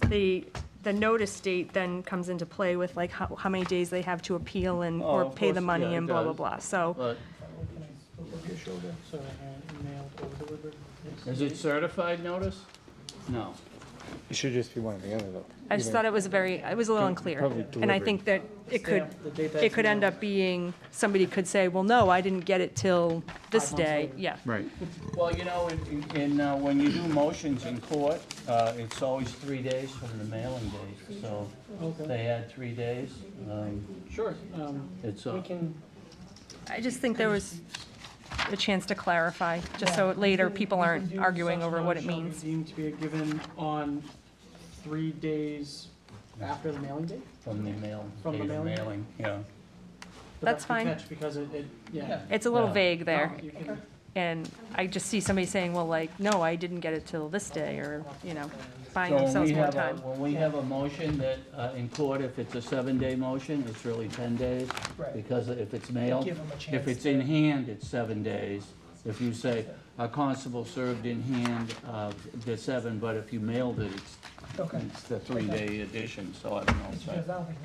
the notice date then comes into play with like how many days they have to appeal and, Oh, or of pay the course, money yeah, it and blah, blah, does. blah. So, But Can I look over your shoulder? So, mailed or delivered? is it certified notice? No. It should just be one or the other, though. I just thought it was a little unclear. Probably And I delivered. think that it could, Stamp, the date that it it's could end mailed. up being, somebody could say, well, no, I didn't get it till this 5 months day. later. Yeah. Right. Well, you know, when you do motions in court, it's always 3 days from the mailing date, so Okay. they had 3 days. Sure. It's, We can, I just think there was a chance to clarify, just so later people we can aren't do arguing such over what it notice shall be means. deemed to be given on 3 days after the mailing date? from the mail, From the date of mailing? mailing, yeah. But That's the fine. catch, because yeah. It's a little Yeah. vague there. No, you can- And I just see somebody saying, well, like, no, I didn't get it till this day, or, you know, buying So when themselves we more have time. when we have a motion that, in court, if it's a 7-day motion, it's really 10 days. Right. Because if it's mailed, Give 'em a if chance it's to- in hand, it's 7 days. If you say, a constable served in hand, the 7, but if you mailed it, it's the 3-day edition, so I don't know. Because so- I don't think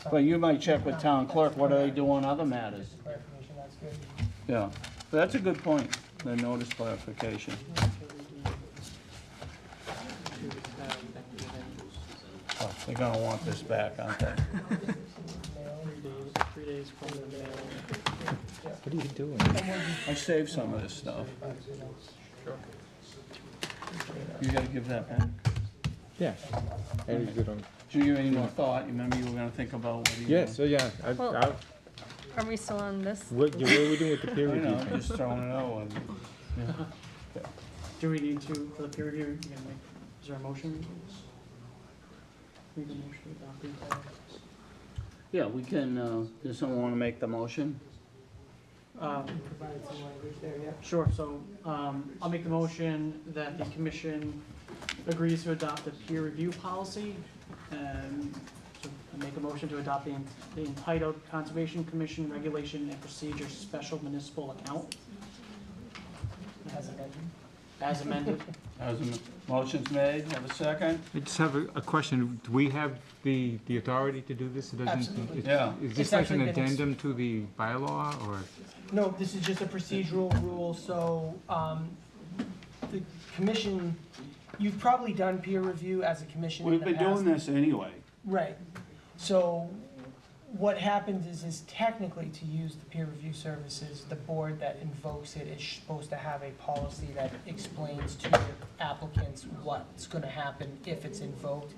we, But you might check with town clerk, what do they do on other matters? clarification, that's good. Yeah, but that's a good point, the notice clarification. Oh, they're gonna want this back, aren't they? 3 days from the mail. What are you doing? I saved some of this stuff. You gotta give that back. Yeah. And you don't. Did you give any more thought? You remember you were gonna think about what you... Yeah, so yeah, Well- Are we still on this? what are we doing with the peer I review know, thing? just throwing it out. Yeah. Do we need to, for the peer review, you gonna make, is there a motion? Make a motion to adopt these items? Yeah, we can, does someone wanna make the motion? Provided some language there, yeah. Sure, so, I'll make the motion that the commission agrees to adopt a peer review policy. So, I make a motion to adopt the entitled Conservation Commission Regulation and Procedure Special Municipal Account. As amended. As amended. As a motion's made, have a second? I just have a question. Do we have the authority to do this? It doesn't. Absolutely. Yeah. Is It's this like an actually been addendum to the bylaw, or? No, this is just a procedural rule, so, the commission, you've probably done peer review as a commission in We've the been past. doing this anyway. Right. So what happens is technically to use the peer review services, the board that invokes it is supposed to have a policy that explains to the applicants what's gonna happen if it's invoked.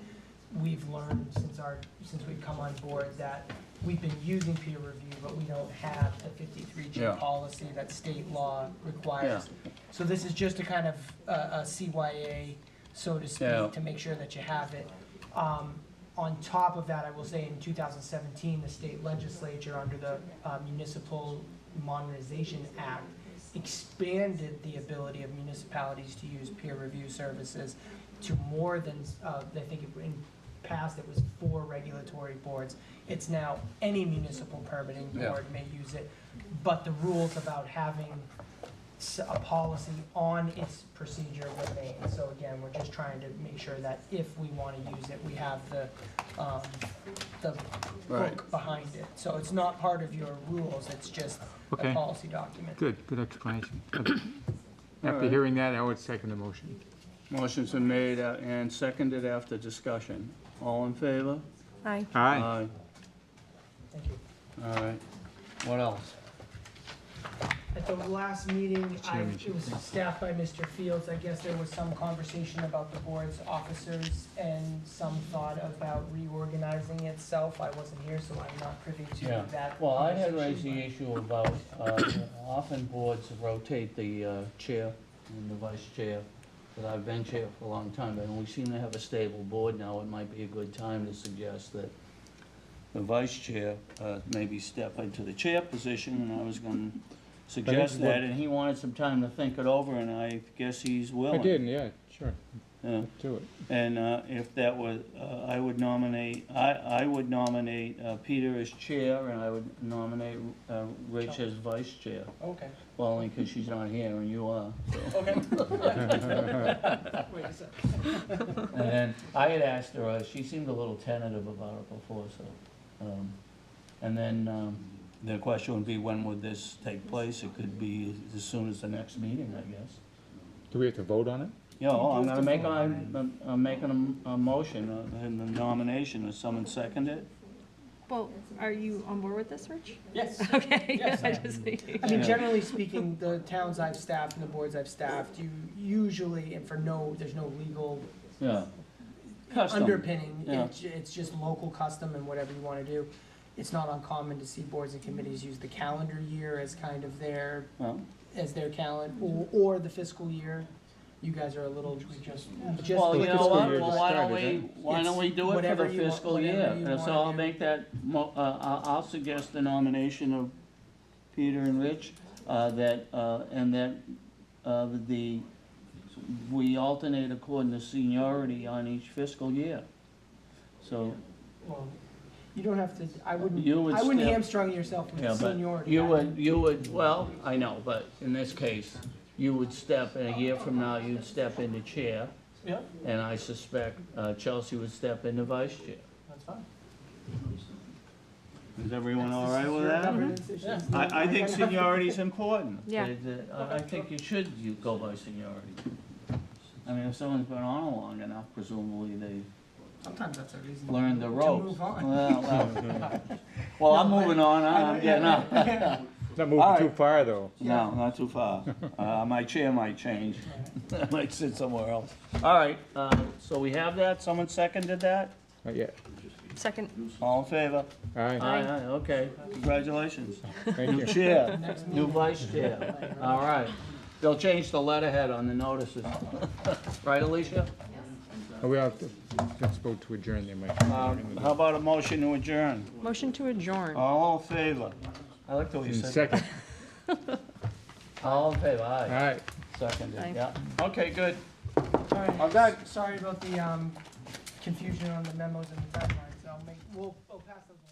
We've learned since we've come on board that we've been using peer review, but we don't have the 53G Yeah. policy that state law requires. So this is just a kind of a CYA, so to Yeah. speak, to make sure that you have it. On top of that, I will say in 2017, the state legislature, under the Municipal Modernization Act, expanded the ability of municipalities to use peer review services to more than, I think in past it was 4 regulatory boards. It's now any municipal permitting board may use it, but the rules about having a policy on its procedure remain. So again, we're just trying to make sure that if we want to use it, we have the Right. book behind it. So it's not part of your rules, it's just a Okay. policy document. Good explanation. All After right. hearing that, I would second the motion. Motion's been made and seconded after discussion. All in favor? Aye. Aye. Thank you. All right. What else? At the last meeting, Chairman, it was staffed by Mr. Fields. I guess there was some conversation about the board's officers and some thought about reorganizing itself. I wasn't here, so I'm not privy to that. Well, I had raised conversation, the issue about, often boards rotate the chair and the vice chair, but I've been chair for a long time, and we seem to have a stable board now. It might be a good time to suggest that the vice chair maybe step into the chair position, and I was gonna suggest that, and he wanted some time to think it over, and I guess he's I willing. did, yeah, sure, Yeah. do it. And if that was, I would nominate Peter as chair, and I would nominate Rich as vice chair. Okay, Well, only because she's not here and you are, so. okay. Wait a sec. And then I had asked her, she seemed a little tentative about it before, so. And then the question would be, when would this take place? It could be as soon as the next meeting, I guess. Do we have to vote on it? Yeah, I'm gonna make, I'm making a motion in the nomination. Does someone second it? Well, are you on board with this, Rich? Yes. Okay. Yes, I I just think. I mean, generally speaking, the towns I've staffed and the boards I've staffed, you usually, and there's no legal Yeah. Custom. underpinning. Yeah. It's just local custom and whatever you want to do. It's not uncommon to see boards and committees use the calendar year as kind of their, Well, as their calendar, or the fiscal year. You guys are a little, just. Well, you know fiscal what, year well, just why don't started, we, why don't we do it for Whatever the you want- fiscal whatever year? you And so wanna I'll do. make that, I'll suggest the nomination of Peter and Rich, we alternate according to seniority on each fiscal year. So, Well, you don't have to, I wouldn't You would still- hamstrung yourself yeah, with but seniority. you would, well, I know, but in this case, you would step, in a year from now, you'd step into chair, Yeah, and I suspect Chelsea would step into vice chair. that's fine. Is everyone all right with Your that? governance issues. I think seniority is important. Yeah. I think you go by seniority. I mean, if someone's been on long enough, presumably they Sometimes that's a reason. learned the to ropes. move on. Well, I'm moving on, I'm getting up. Not All moving right. too far, though. No, not too far. My chair might change. I might sit somewhere else. All right, so we have that, someone seconded that? Not yet. Second. All in favor? Aye, Aye, okay, congratulations. thank New you. chair, new vice chair, all right. They'll change the letterhead on the notices. Right, Alicia? We have to, let's vote to adjourn there, Mike. How about a motion to adjourn? Motion to adjourn. All in favor? I like the way you In said second, all in favor, aye. aye. Seconded, Aye. yeah. Okay, good. All right, Oh, God. sorry about the confusion on the memos and the timelines. I'll make I'll pass them.